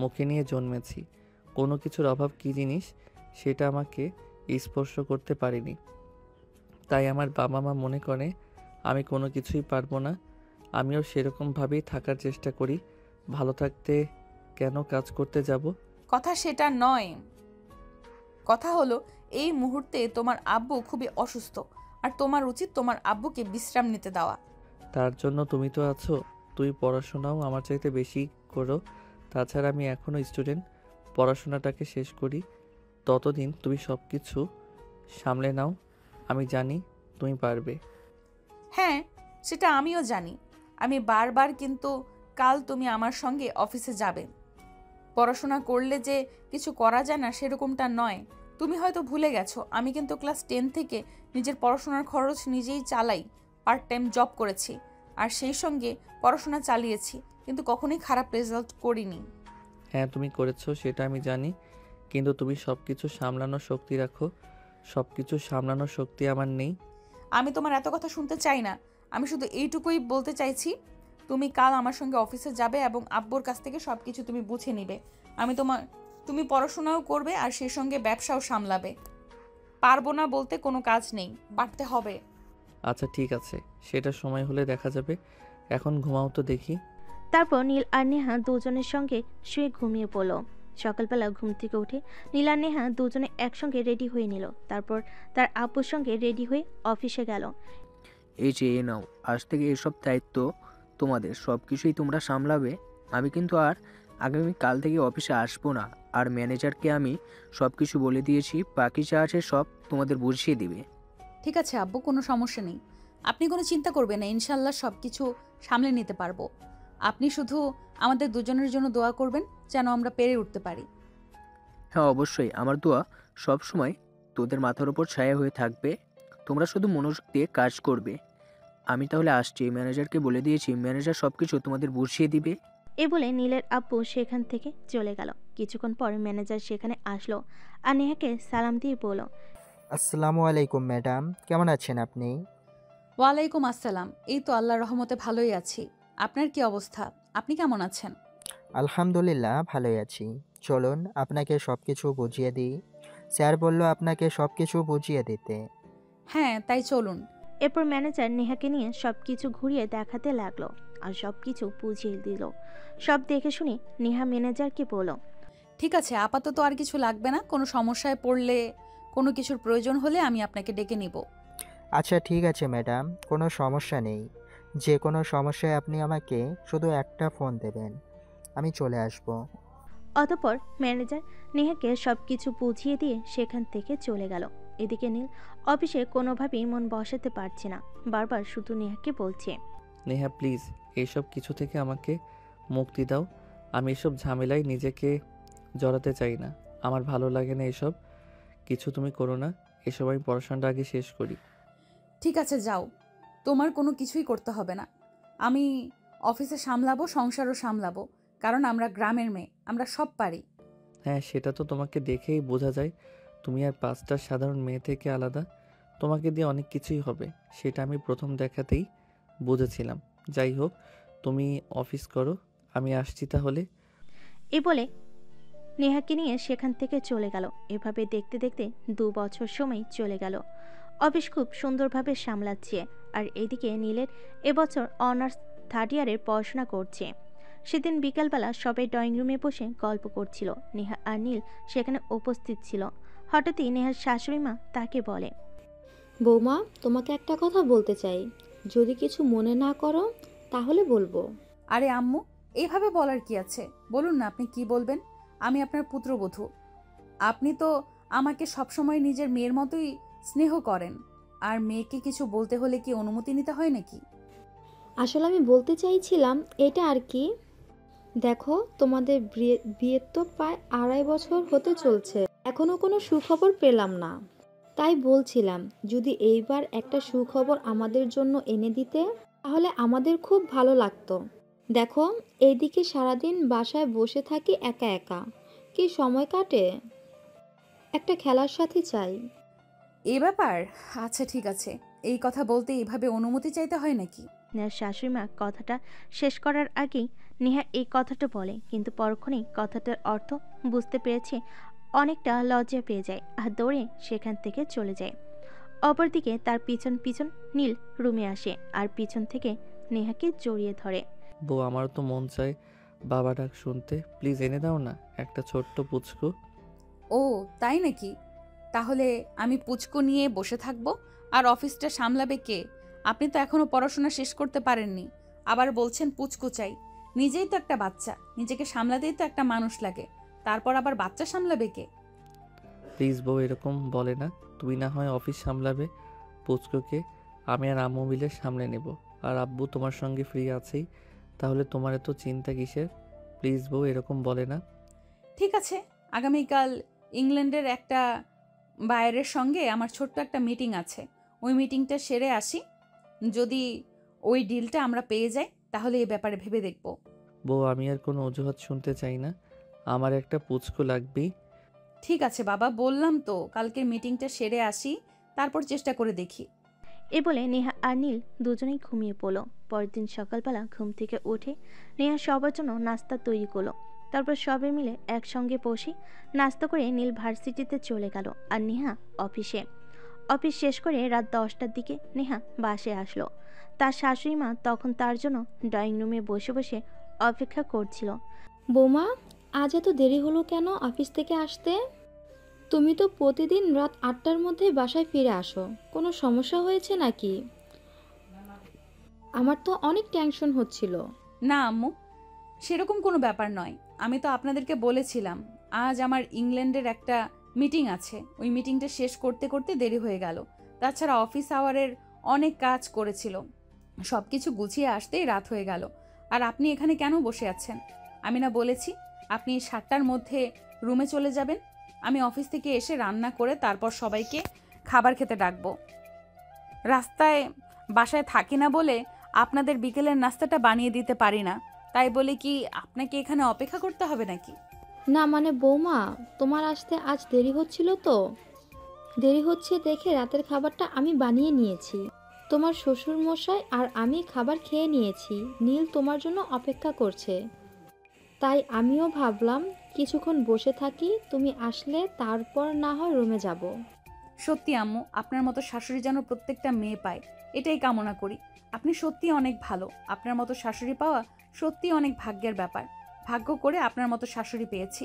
মুখে নিয়ে জন্মেছি। কোনো কিছুর অভাব কী জিনিস সেটা আমাকে স্পর্শ করতে পারিনি। তাই আমার বাবা মা মনে করে আমি কোনো কিছুই পারবো না। আমিও সেরকমভাবেই থাকার চেষ্টা করি। ভালো থাকতে কেন কাজ করতে যাব? কথা সেটা নয়, কথা হলো এই মুহূর্তে তোমার আব্বু খুবই অসুস্থ, আর তোমার উচিত তোমার আব্বুকে বিশ্রাম নিতে দেওয়া। তার জন্য তুমি তো আছো। তুই পড়াশোনাও আমার চাইতে বেশি করো। তাছাড়া আমি এখনও স্টুডেন্ট। পড়াশোনাটাকে শেষ করি, ততদিন তুমি সব কিছু সামলে নাও। আমি জানি তুমি পারবে। হ্যাঁ, সেটা আমিও জানি। আমি বারবার, কিন্তু কাল তুমি আমার সঙ্গে অফিসে যাবে। পড়াশোনা করলে যে কিছু করা যায় না সেরকমটা নয়। তুমি হয়তো ভুলে গেছো, আমি কিন্তু ক্লাস 10 থেকে নিজের পড়াশোনার খরচ নিজেই চালাই। পার্ট টাইম জব করেছি, আর সেই সঙ্গে পড়াশোনা চালিয়েছি, কিন্তু কখনোই খারাপ রেজাল্ট করিনি। হ্যাঁ, তুমি করেছো সেটা আমি জানি, কিন্তু তুমি সব কিছু সামলানোর শক্তি রাখো। সব কিছু সামলানোর শক্তি আমার নেই। আমি তোমার এত কথা শুনতে চাই না। আমি শুধু এইটুকুই বলতে চাইছি, তুমি কাল আমার সঙ্গে অফিসে যাবে এবং আব্বুর কাছ থেকে সব কিছু তুমি বুঝে নিবে। তুমি পড়াশোনাও করবে আর সেই সঙ্গে ব্যবসাও সামলাবে। পারবো না বলতে কোনো কাজ নেই, পারতে হবে। আচ্ছা ঠিক আছে, সেটা সময় হলে দেখা যাবে। এখন ঘুমাও তো দেখি। তারপর নীল আর নেহা দুজনের সঙ্গে শুয়ে ঘুমিয়ে পড়ল। সকালবেলা ঘুম থেকে উঠে নীল আর নেহা দুজনে একসঙ্গে রেডি হয়ে নিল। তারপর তার আব্বুর সঙ্গে রেডি হয়ে অফিসে গেল। এই যে এ নাও, আজ থেকে এসব দায়িত্ব তোমাদের, সব কিছুই তোমরা সামলাবে। আমি কিন্তু আর আগামীকাল থেকে অফিসে আসবো না। আর ম্যানেজারকে আমি সব কিছু বলে দিয়েছি, বাকি যা আছে সব তোমাদের বুঝিয়ে দিবে। ঠিক আছে আব্বু, কোনো সমস্যা নেই। আপনি কোনো চিন্তা করবেন না, ইনশাল্লাহ সব কিছু সামলে নিতে পারবো। আপনি শুধু আমাদের দুজনের জন্য দোয়া করবেন যেন আমরা পেরে উঠতে পারি। হ্যাঁ অবশ্যই, আমার দোয়া সব সময় তোদের মাথার উপর ছায়া হয়ে থাকবে। তোমরা শুধু মনোযোগ দিয়ে কাজ করবে। আমি তাহলে আসছি, ম্যানেজারকে বলে দিয়েছি, ম্যানেজার সব কিছু তোমাদের বুঝিয়ে দিবে। এ বলে নীলের আব্বু সেখান থেকে চলে গেল। কিছুক্ষণ পর ম্যানেজার সেখানে আসলো আর নেহাকে সালাম দিয়ে বলল, আসসালামু আলাইকুম ম্যাডাম, কেমন আছেন আপনি? ওয়ালাইকুম আসসালাম। এই তো আল্লাহর রহমতে ভালোই আছি। আপনার কি অবস্থা? আপনি কেমন আছেন? আলহামদুলিল্লাহ ভালোই আছি। চলুন আপনাকে সব কিছু বুঝিয়ে দিই। স্যার বলল আপনাকে সব কিছু বুঝিয়ে দিতে। হ্যাঁ, তাই চলুন। এরপর ম্যানেজার নেহাকে নিয়ে সবকিছু ঘুরিয়ে দেখাতে লাগলো আর সবকিছু বুঝিয়ে দিল। সব দেখে শুনে নেহা ম্যানেজারকে বলল, ঠিক আছে, আপাতত আর কিছু লাগবে না। কোনো সমস্যায় পড়লে, কোনো কিছুর প্রয়োজন হলে আমি আপনাকে ডেকে নিব। আচ্ছা ঠিক আছে ম্যাডাম, কোনো সমস্যা নেই। যে কোনো সমস্যায় আপনি আমাকে শুধু একটা ফোন দেবেন, আমি চলে আসব। অতঃপর ম্যানেজার নেহাকে সবকিছু বুঝিয়ে দিয়ে সেখান থেকে চলে গেল। এদিকে নীল অফিসে কোনোভাবেই মন বসাতে পারছে না, বারবার শুধু নেহাকে বলছে, নেহা প্লিজ, এইসব কিছু থেকে আমাকে মুক্তি দাও। আমি এসব ঝামেলায় নিজেকে জড়াতে চাই না। আমার ভালো লাগে না এসব কিছু। তুমি করো না এসব। আমি পড়াশোনাটা আগে শেষ করি। ঠিক আছে যাও, তোমার কোনো কিছুই করতে হবে না। আমি অফিসে সামলাবো, সংসারও সামলাবো, কারণ আমরা গ্রামের মেয়ে, আমরা সব পারি। হ্যাঁ, সেটা তো তোমাকে দেখেই বোঝা যায়। তুমি আর 5টা সাধারণ মেয়ে থেকে আলাদা। তোমাকে দিয়ে অনেক কিছুই হবে, সেটা আমি প্রথম দেখাতেই বুঝেছিলাম। যাই হোক, তুমি অফিস করো, আমি আসছি তাহলে। এ বলে নেহাকে নিয়ে সেখান থেকে চলে গেল। এভাবে দেখতে দেখতে 2 বছর সময় চলে গেল। অফিস খুব সুন্দরভাবে সামলাচ্ছে। আর এদিকে নীলের এবছর অনার্স 3rd ইয়ারের পড়াশোনা করছে। সেদিন বিকালবেলা সবাই ড্রয়িং রুমে বসে গল্প করছিল। নেহা আর নীল সেখানে উপস্থিত ছিল। হঠাৎই নেহার শাশুড়ি মা তাকে বলে, বৌমা, তোমাকে একটা কথা বলতে চাই, যদি কিছু মনে না করো তাহলে বলবো। আরে আম্মু, এইভাবে বলার কি আছে? বলুন না আপনি কি বলবেন। আমি আপনার পুত্রবধূ। আপনি তো আমাকে সবসময় নিজের মেয়ের মতোই স্নেহ করেন। আর মেয়েকে কিছু বলতে হলে কি অনুমতি নিতে হয় নাকি? আসলে আমি বলতে চাইছিলাম এটা আর কি, দেখো তোমাদের বিয়ের তো প্রায় 2.5 বছর হতে চলছে, এখনো কোনো সুখবর পেলাম না। তাই বলছিলাম যদি এইবার একটা সুখবর আমাদের জন্য এনে দিতে তাহলে আমাদের খুব ভালো লাগতো। দেখো এইদিকে সারাদিন বাসায় বসে থাকি একা একা, কি সময় কাটে। একটা খেলার সাথী চাই। এ ব্যাপার? আচ্ছা ঠিক আছে, এই কথা বলতে এইভাবে অনুমতি চাইতে হয় নাকি? নেহার শাশুড়িমা কথাটা শেষ করার আগেই নেহা এই কথাটা বলে, কিন্তু পরক্ষণেই কথাটার অর্থ বুঝতে পেরেছে অনেকটা লজ্জা পেয়ে যায় আর দৌড়ে সেখান থেকে চলে যায়। অপরদিকে তার পিছন পিছন নীল রুমে আসে আর পিছন থেকে নেহাকে জড়িয়ে ধরে। বউ, আমারও তো মন চায় বাবা ডাক শুনতে, প্লিজ এনে দাও না একটা ছোট্ট পুচকু। ও তাই নাকি? তাহলে আমি পুচকু নিয়ে বসে থাকবো আর অফিসটা সামলাবে কে? আপনি তো এখনো পড়াশোনা শেষ করতে পারেননি, আবার বলছেন পুচকু চাই। নিজেই তো একটা বাচ্চা, নিজেকে সামলাতেই তো একটা মানুষ লাগে, তারপর আবার বাচ্চা সামলাবে কে? প্লিজ বউ, এরকম বলে না। তুমি না হয় অফিস সামলাবে, পুচকুকে আমি আর আম্মু মিলে সামলে নেব। আর আব্বু তোমার সঙ্গে ফ্রি আছেই, তাহলে তোমার এত চিন্তা কিসের? প্লিজ বউ, এরকম বলে না। ঠিক আছে, আগামীকাল ইংল্যান্ডের একটা বায়ারের সঙ্গে আমার ছোট্ট একটা মিটিং আছে, ওই মিটিংটা সেরে আসি। যদি ওই ডিলটা আমরা পেয়ে যাই তাহলে এই ব্যাপারে ভেবে দেখব। বউ, আমি আর কোনো অজুহাত শুনতে চাই না, আমার একটা পুচকু লাগবেই। ঠিক আছে বাবা, বললাম তো কালকের মিটিংটা সেরে আসি, তারপর চেষ্টা করে দেখি। এ বলে নেহা আর নীল দুজনেই ঘুমিয়ে পড়ল। পরের দিন সকালবেলা ঘুম থেকে উঠে নেহা সবার জন্য নাস্তা তৈরি করলো। তারপর সবাই মিলে একসঙ্গে বসে নাস্তা করে নীল ভার্সিটিতে চলে গেল আর নেহা অফিসে। অফিস শেষ করে রাত 10টার দিকে নেহা বাসে আসলো। তার শাশুড়ি মা তখন তার জন্য ড্রয়িং রুমে বসে বসে অপেক্ষা করছিল। বৌমা, আজ এত দেরি হলো কেন অফিস থেকে আসতে? তুমি তো প্রতিদিন রাত 8টার মধ্যে বাসায় ফিরে আসো, কোনো সমস্যা হয়েছে নাকি? আমার তো অনেক টেনশন হচ্ছিল। না আম্মু, সেরকম কোনো ব্যাপার নয়। আমি তো আপনাদেরকে বলেছিলাম আজ আমার ইংল্যান্ডের একটা মিটিং আছে, ওই মিটিংটা শেষ করতে করতে দেরি হয়ে গেল। তাছাড়া অফিস আওয়ারের অনেক কাজ করেছিল, সব কিছু গুছিয়ে আসতেই রাত হয়ে গেল। আর আপনি এখানে কেন বসে আছেন? আমি না বলেছি আপনি 7টার মধ্যে রুমে চলে যাবেন? আমি অফিস থেকে এসে রান্না করে তারপর সবাইকে খাবার খেতে ডাকবো। রাস্তায় বাসায় থাকি না বলে আপনাদের বিকেলের নাস্তাটা বানিয়ে দিতে পারি না, তাই বলে কি আপনাকে এখানে অপেক্ষা করতে হবে নাকি? না মানে বৌমা, তোমার আসতে আজ দেরি হচ্ছিল তো, দেরি হচ্ছে দেখে রাতের খাবারটা আমি বানিয়ে নিয়েছি। তোমার শ্বশুর মশাই আর আমি খাবার খেয়ে নিয়েছি, নীল তোমার জন্য অপেক্ষা করছে। তাই আমিও ভাবলাম কিছুক্ষণ বসে থাকি, তুমি আসলে তারপর না হয় রুমে যাব। সত্যি আম্মু, আপনার মতো শাশুড়ি যেন প্রত্যেকটা মেয়ে পায়, এটাই কামনা করি। আপনি সত্যি অনেক ভালো, আপনার মতো শাশুড়ি পাওয়া সত্যি অনেক ভাগ্যের ব্যাপার। ভাগ্য করে আপনার মতো শাশুড়ি পেয়েছি।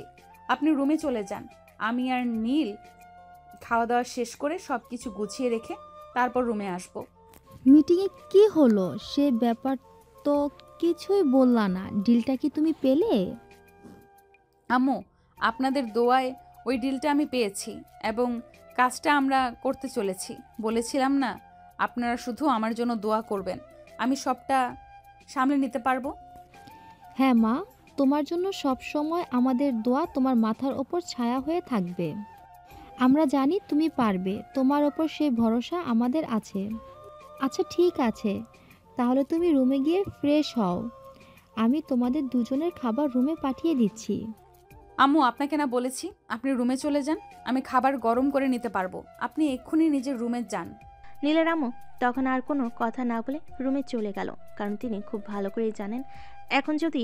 আপনি রুমে চলে যান, আমি আর নীল খাওয়া দাওয়া শেষ করে সব কিছু গুছিয়ে রেখে তারপর রুমে আসব। মিটিংয়ে কি হলো সে ব্যাপার তো কিছুই বললা না, ডিলটা কি তুমি পেলে? আম্মু, আপনাদের দোয়ায় ওই ডিলটা আমি পেয়েছি এবং কাজটা আমরা করতে চলেছি। বলেছিলাম না আপনারা শুধু আমার জন্য দোয়া করবেন, আমি সবটা সামলে নিতে পারবো। হ্যাঁ মা, তোমার জন্য সব সময় আমাদের দোয়া তোমার মাথার ওপর ছায়া হয়ে থাকবে। আমরা জানি তুমি পারবে, তোমার ওপর সেই ভরসা আমাদের আছে। আচ্ছা ঠিক আছে, তাহলে তুমি রুমে গিয়ে ফ্রেশ হও, আমি তোমাদের দুজনের খাবার রুমে পাঠিয়ে দিচ্ছি। আম্মু, আপনাকে না বলেছি আপনি রুমে চলে যান, আমি খাবার গরম করে নিতে পারবো। আপনি এক্ষুনি নিজের রুমে যান। নীলের আম্মু তখন আর কোনো কথা না বলে রুমে চলে গেল, কারণ তিনি খুব ভালো করেই জানেন এখন যদি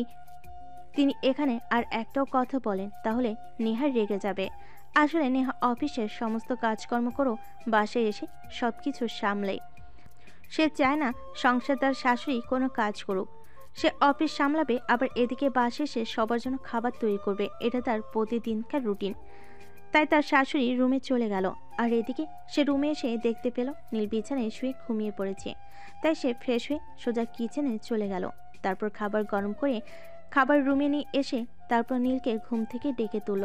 তিনি এখানে আর একটাও কথা বলেন তাহলে নেহা রেগে যাবে। আসলে নেহা অফিসের সমস্ত কাজকর্ম করেও বাসায় এসে সব কিছু সামলায়। সে চায় না সংসার তার শাশুড়ি কোনো কাজ করুক। সে অফিস সামলাবে আবার এদিকে বাসায় এসে সবার জন্য খাবার তৈরি করবে, এটা তার প্রতিদিনকার রুটিন। তাই তার শাশুড়ি রুমে চলে গেল আর এদিকে সে রুমে এসে দেখতে পেল নীল বিছানায় শুয়ে ঘুমিয়ে পড়েছে। তাই সে ফ্রেশ হয়ে সোজা কিচেনে চলে গেল। তারপর খাবার গরম করে খাবার রুমে নিয়ে এসে তারপর নীলকে ঘুম থেকে ডেকে তুলল।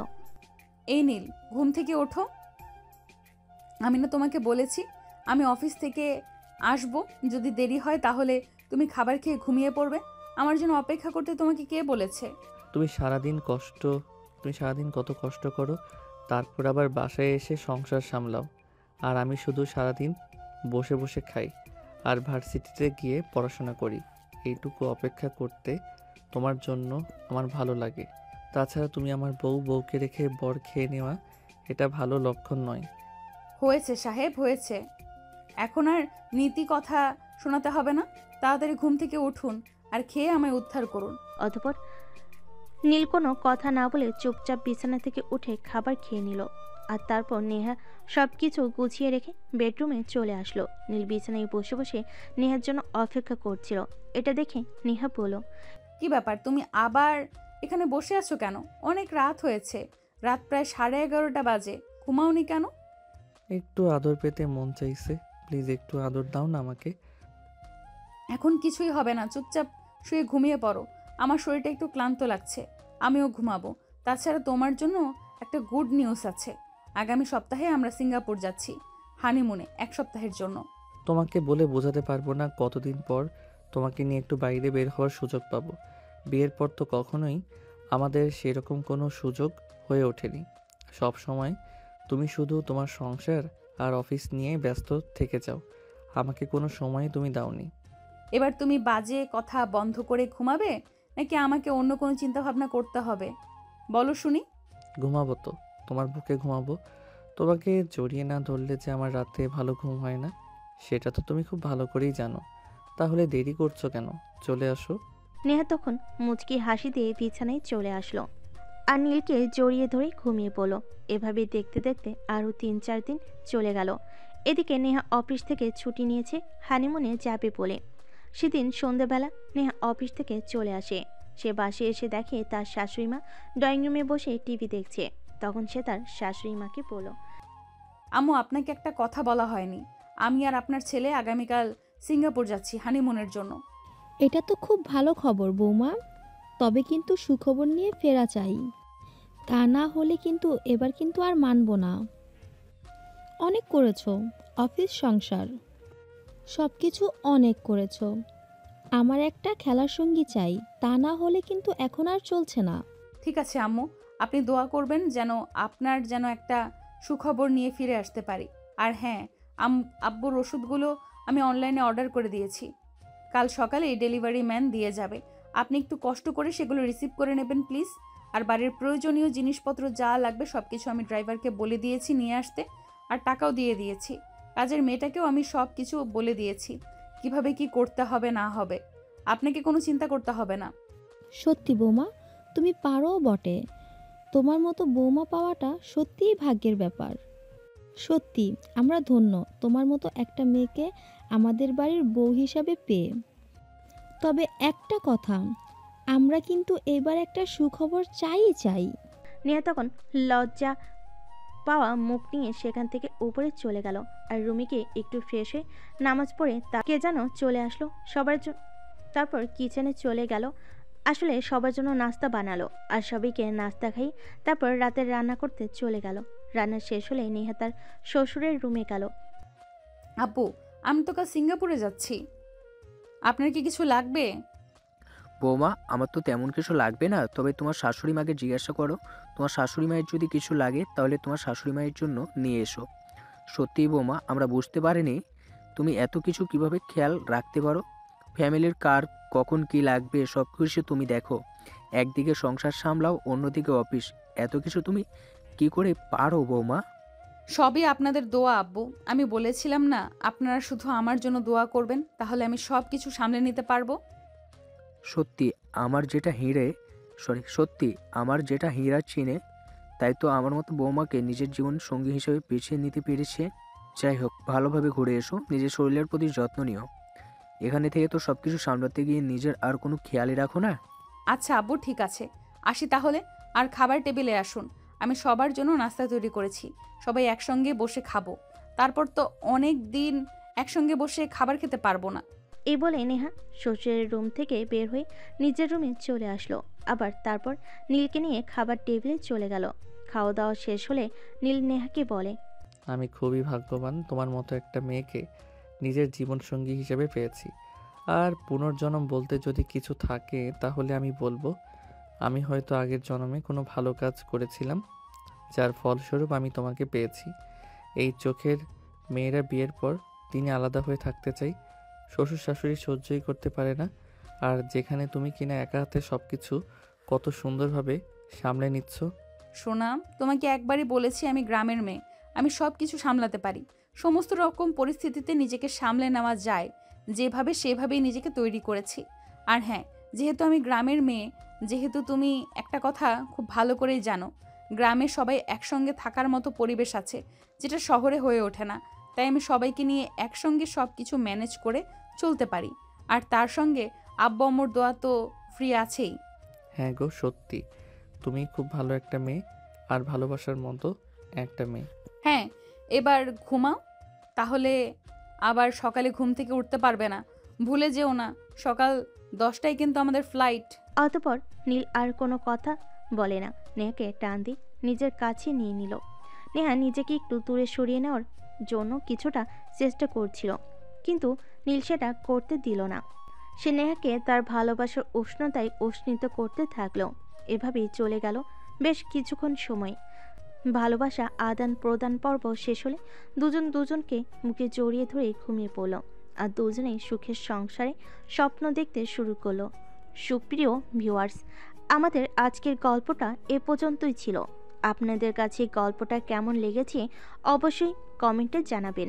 এই নীল, ঘুম থেকে ওঠো। আমি না তোমাকে বলেছি আমি অফিস থেকে আসবো, যদি দেরি হয় তাহলে তুমি খাবার খেয়ে ঘুমিয়ে পড়বে। আমার জন্য অপেক্ষা করতে তোমাকে কে বলেছে? তুমি সারাদিন কত কষ্ট করো, তারপর আবার বাসায় এসে সংসার সামলাও, আর আমি শুধু সারাদিন বসে বসে খাই আর ভার্সিটিতে গিয়ে পড়াশোনা করি। এইটুকু অপেক্ষা করতে তোমার জন্য আমার ভালো লাগে। তাছাড়া তুমি আমার বউকে রেখে বর খেয়ে নেওয়া, এটা ভালো লক্ষণ নয়। হয়েছে সাহেব, হয়েছে। এখন আর নীতি কথা শোনাতে হবে না। তাড়াতাড়ি ঘুম থেকে উঠুন আর খেয়ে আমায় উদ্ধার করুন। অতঃপর নীল কোনো কথা না বলে চুপচাপ বিছানা থেকে উঠে খাবার খেয়ে নিল। আর তারপর নেহা সব কিছু গুছিয়ে রেখে বেডরুমে চলে আসলো। নীল বিছানায় বসে বসে নেহার জন্য অপেক্ষা করছিল। এটা দেখে নেহা বলল, কি ব্যাপার, তুমি আবার এখানে বসে আছো কেন? অনেক রাত হয়েছে, রাত প্রায় 11:30 বাজে। ঘুমাওনি কেন? একটু আদর পেতে মন চাইছে, প্লিজ একটু আদর দাও না আমাকে। এখন কিছুই হবে না, চুপচাপ শুয়ে ঘুমিয়ে পড়ো। আমার শরীরটা একটু ক্লান্ত লাগছে, আমিও ঘুমাবো। তাছাড়া তোমার জন্য একটা গুড নিউজ আছে। আগামী সপ্তাহে আমরা সিঙ্গাপুর যাচ্ছি হানিমুনে, 1 সপ্তাহের জন্য। তোমাকে বলে বোঝাতে পারবো না কতদিন পর তোমাকে নিয়ে একটু বাইরে বের হওয়ার সুযোগ পাবো। বিয়ের পর তো কখনোই আমাদের সেরকম কোনো সুযোগ হয়ে ওঠেনি। সব সময় তুমি শুধু তোমার সংসার আর অফিস নিয়ে ব্যস্ত থেকে যাও, আমাকে কোনো সময় তুমি দাওনি। এবার তুমি বাজে কথা বন্ধ করে ঘুমাবে, নাকি আমাকে অন্য কোনো চিন্তা ভাবনা করতে হবে? বলো শুনি। ঘুমাবো তো, তোমার বুকে ঘুমাবো। তোমাকে জড়িয়ে না ধরলে যে আমার রাতে ভালো ঘুম হয় না, সেটা তো তুমি খুব ভালো করেই জানো। তাহলে দেরি করছো কেন? চলে আসো। নেহা তখন মুচকি হাসি দিয়ে বিছানায় চলে আসলো আর নীলকে জড়িয়ে ধরে ঘুমিয়ে পড়ল। এভাবে দেখতে দেখতে আরও 3-4 দিন চলে গেল। এদিকে নেহা অফিস থেকে ছুটি নিয়েছে হানিমুনে যাবে বলে। সেদিন সন্ধ্যাবেলা নেহা অফিস থেকে চলে আসে। সে বাসে এসে দেখে তার শাশুড়িমা ড্রয়িং রুমে বসে টিভি দেখছে। তখন সে তার শাশুড়িমাকে বলল, আম্মু, আপনাকে একটা কথা বলা হয়নি। আমি আর আপনার ছেলে আগামীকাল সিঙ্গাপুর যাচ্ছি হানিমুনের জন্য। এটা তো খুব ভালো খবর বৌমা, তবে কিন্তু সুখবর নিয়ে ফেরা চাই। তা না হলে কিন্তু এবার কিন্তু আর মানব না। অনেক করেছো, অফিস সংসার সব কিছু অনেক করেছো। আমার একটা খেলার সঙ্গী চাই, তা না হলে কিন্তু এখন আর চলছে না। ঠিক আছে আম্মু, আপনি দোয়া করবেন আপনার যেন একটা সুখবর নিয়ে ফিরে আসতে পারি। আর হ্যাঁ, আব্বুর ওষুধগুলো আমি অনলাইনে অর্ডার করে দিয়েছি, কাল সকালেই ডেলিভারি ম্যান দিয়ে যাবে। আপনি একটু কষ্ট করে সেগুলো রিসিভ করে নেবেন প্লিজ। আর বাড়ির প্রয়োজনীয় জিনিসপত্র যা লাগবে সব কিছু আমি ড্রাইভারকে বলে দিয়েছি নিয়ে আসতে, আর টাকাও দিয়ে দিয়েছি। কাজের মেয়েটাকেও আমি সব কিছু বলে দিয়েছি, কিভাবে কি করতে হবে না হবে। আপনাকে কোনো চিন্তা করতে হবে না। সত্যি বৌমা, তুমি পারো বটে। তোমার মতো বৌমা পাওয়াটা সত্যিই ভাগ্যের ব্যাপার। সত্যি আমরা ধন্য তোমার মতো একটা মেয়েকে আমাদের বাড়ির বউ হিসাবে পেয়ে। তবে একটা কথা, আমরা কিন্তু এবার একটা সুখবর চাই। নেহা তখন লজ্জা পাওয়া মুখ নিয়ে সেখান থেকে উপরে চলে গেল আর রুমিকে একটু ফ্রেশ হয়ে নামাজ পড়ে তাকে যেন চলে আসলো সবার জন্য। তারপর কিচেনে চলে গেল, আসলে সবার জন্য নাস্তা বানালো আর সবাইকে নাস্তা খাই। তারপর রাতের রান্না করতে চলে গেল। রান্না শেষ হলে নেহা তার শ্বশুরের রুমে গেল। আপু, আমি তো কাল সিঙ্গাপুরে যাচ্ছি, আপনার কি কিছু লাগবে? বৌমা, আমার তো তেমন কিছু লাগবে না, তবে তোমার শাশুড়ি মাকে জিজ্ঞাসা করো। তোমার শাশুড়ি মায়ের যদি কিছু লাগে তাহলে তোমার শাশুড়ি মায়ের জন্য নিয়ে এসো। সত্যিই বৌমা, আমরা বুঝতে পারিনি তুমি এত কিছু কিভাবে খেয়াল রাখতে পারো। ফ্যামিলির কার কখন কি লাগবে সব কিছু তুমি দেখো। একদিকে সংসার সামলাও, অন্যদিকে অফিস, এত কিছু তুমি কি করে পারো বৌমা? সবই আপনাদের দোয়া আব্বু। আমি বলেছিলাম না আপনারা শুধু আমার জন্য দোয়া করবেন, তাহলে আমি সব কিছু সামলে নিতে পারবো। সত্যি আমার যেটা হীরা চিনে, তাই তো আমার মতো বৌমাকে নিজের জীবন সঙ্গী হিসেবে বেছে নিতে পেরেছে। যাই হোক, ভালোভাবে ঘুরে এসো, নিজের শরীরের প্রতি যত্ন নিও। এখানে থেকে তো সব কিছু সামলাতে গিয়ে নিজের আর কোনো খেয়ালই রাখো না। আচ্ছা আব্বু, ঠিক আছে, আসি তাহলে। আর খাবার টেবিলে আসুন, আমি সবার জন্য নাস্তা তৈরি করেছি, সবাই একসঙ্গে বসে খাবো। তারপর তো অনেক দিন একসঙ্গে বসে খাবার খেতে পারবো না। এই বলে নেহা শ্বশুরের রুম থেকে বের হয়ে নিজের রুমে চলে আসলো। আবার তারপর নীলকে নিয়ে খাবার টেবিলে চলে গেল। খাওয়া দাওয়া শেষ হলে নীল নেহাকে বলে, আমি খুবই ভাগ্যবান তোমার মতো একটা মেয়েকে নিজের জীবনসঙ্গী হিসেবে পেয়েছি। আর পুনর্জন্ম বলতে যদি কিছু থাকে তাহলে আমি বলবো আমি হয়তো আগের জন্মে কোনো ভালো কাজ করেছিলাম, যার ফলস্বরূপ আমি তোমাকে পেয়েছি। এই চোখের মেয়েরা বিয়ের পর তিনি আলাদা হয়ে থাকতে চাই, শ্বশুর শাশুড়ি সহ্যই করতে পারে না। আর যেখানে তুমি কিনা একা হাতে সব কিছু কত সুন্দরভাবে সামলে নিচ্ছ। সোনা, তোমাকে একবারই বলেছি আমি গ্রামের মেয়ে, আমি সব কিছু সামলাতে পারি। সমস্ত রকম পরিস্থিতিতে নিজেকে সামলে নেওয়া যায়, যেভাবে সেভাবেই নিজেকে তৈরি করেছি। আর হ্যাঁ, যেহেতু আমি গ্রামের মেয়ে, যেহেতু তুমি একটা কথা খুব ভালো করেই জানো, গ্রামে সবাই একসঙ্গে থাকার মতো পরিবেশ আছে, যেটা শহরে হয়ে ওঠে না। তাই আমি সবাইকে নিয়ে একসঙ্গে সব কিছু ম্যানেজ করে চলতে পারি। আর তার সঙ্গে আব্বু আম্মুর দোয়া তো ফ্রি আছেই। হ্যাঁ গো, সত্যি তুমি খুব ভালো একটা মেয়ে, আর ভালোবাসার মতো একটা মেয়ে। হ্যাঁ, এবার ঘুমাও, তাহলে আবার সকালে ঘুম থেকে উঠতে পারবে না। ভুলে যেও না, সকাল 10টায় কিন্তু আমাদের ফ্লাইট। অতঃপর নীল আর কোনো কথা বলে না, নেহাকে টান দিয়ে নিজের কাছে নিয়ে নিল। নেহা নিজেকে একটু দূরে সরিয়ে নেওয়ার জন্য কিছুটা চেষ্টা করছিল, কিন্তু নীল সেটা করতে দিল না। সে নেহাকে তার ভালোবাসার উষ্ণতায় উষ্ণিত করতে থাকলো। এভাবেই চলে গেল বেশ কিছুক্ষণ সময়। ভালোবাসা আদান প্রদান পর্ব শেষ হলে দুজন দুজনকে মুখে জড়িয়ে ধরে ঘুমিয়ে পড়ল, আর দুজনেই সুখের সংসারে স্বপ্ন দেখতে শুরু করলো। সুপ্রিয় ভিউয়ার্স, আমাদের আজকের গল্পটা এ পর্যন্তই ছিল। আপনাদের কাছে গল্পটা কেমন লেগেছে অবশ্যই কমেন্টে জানাবেন।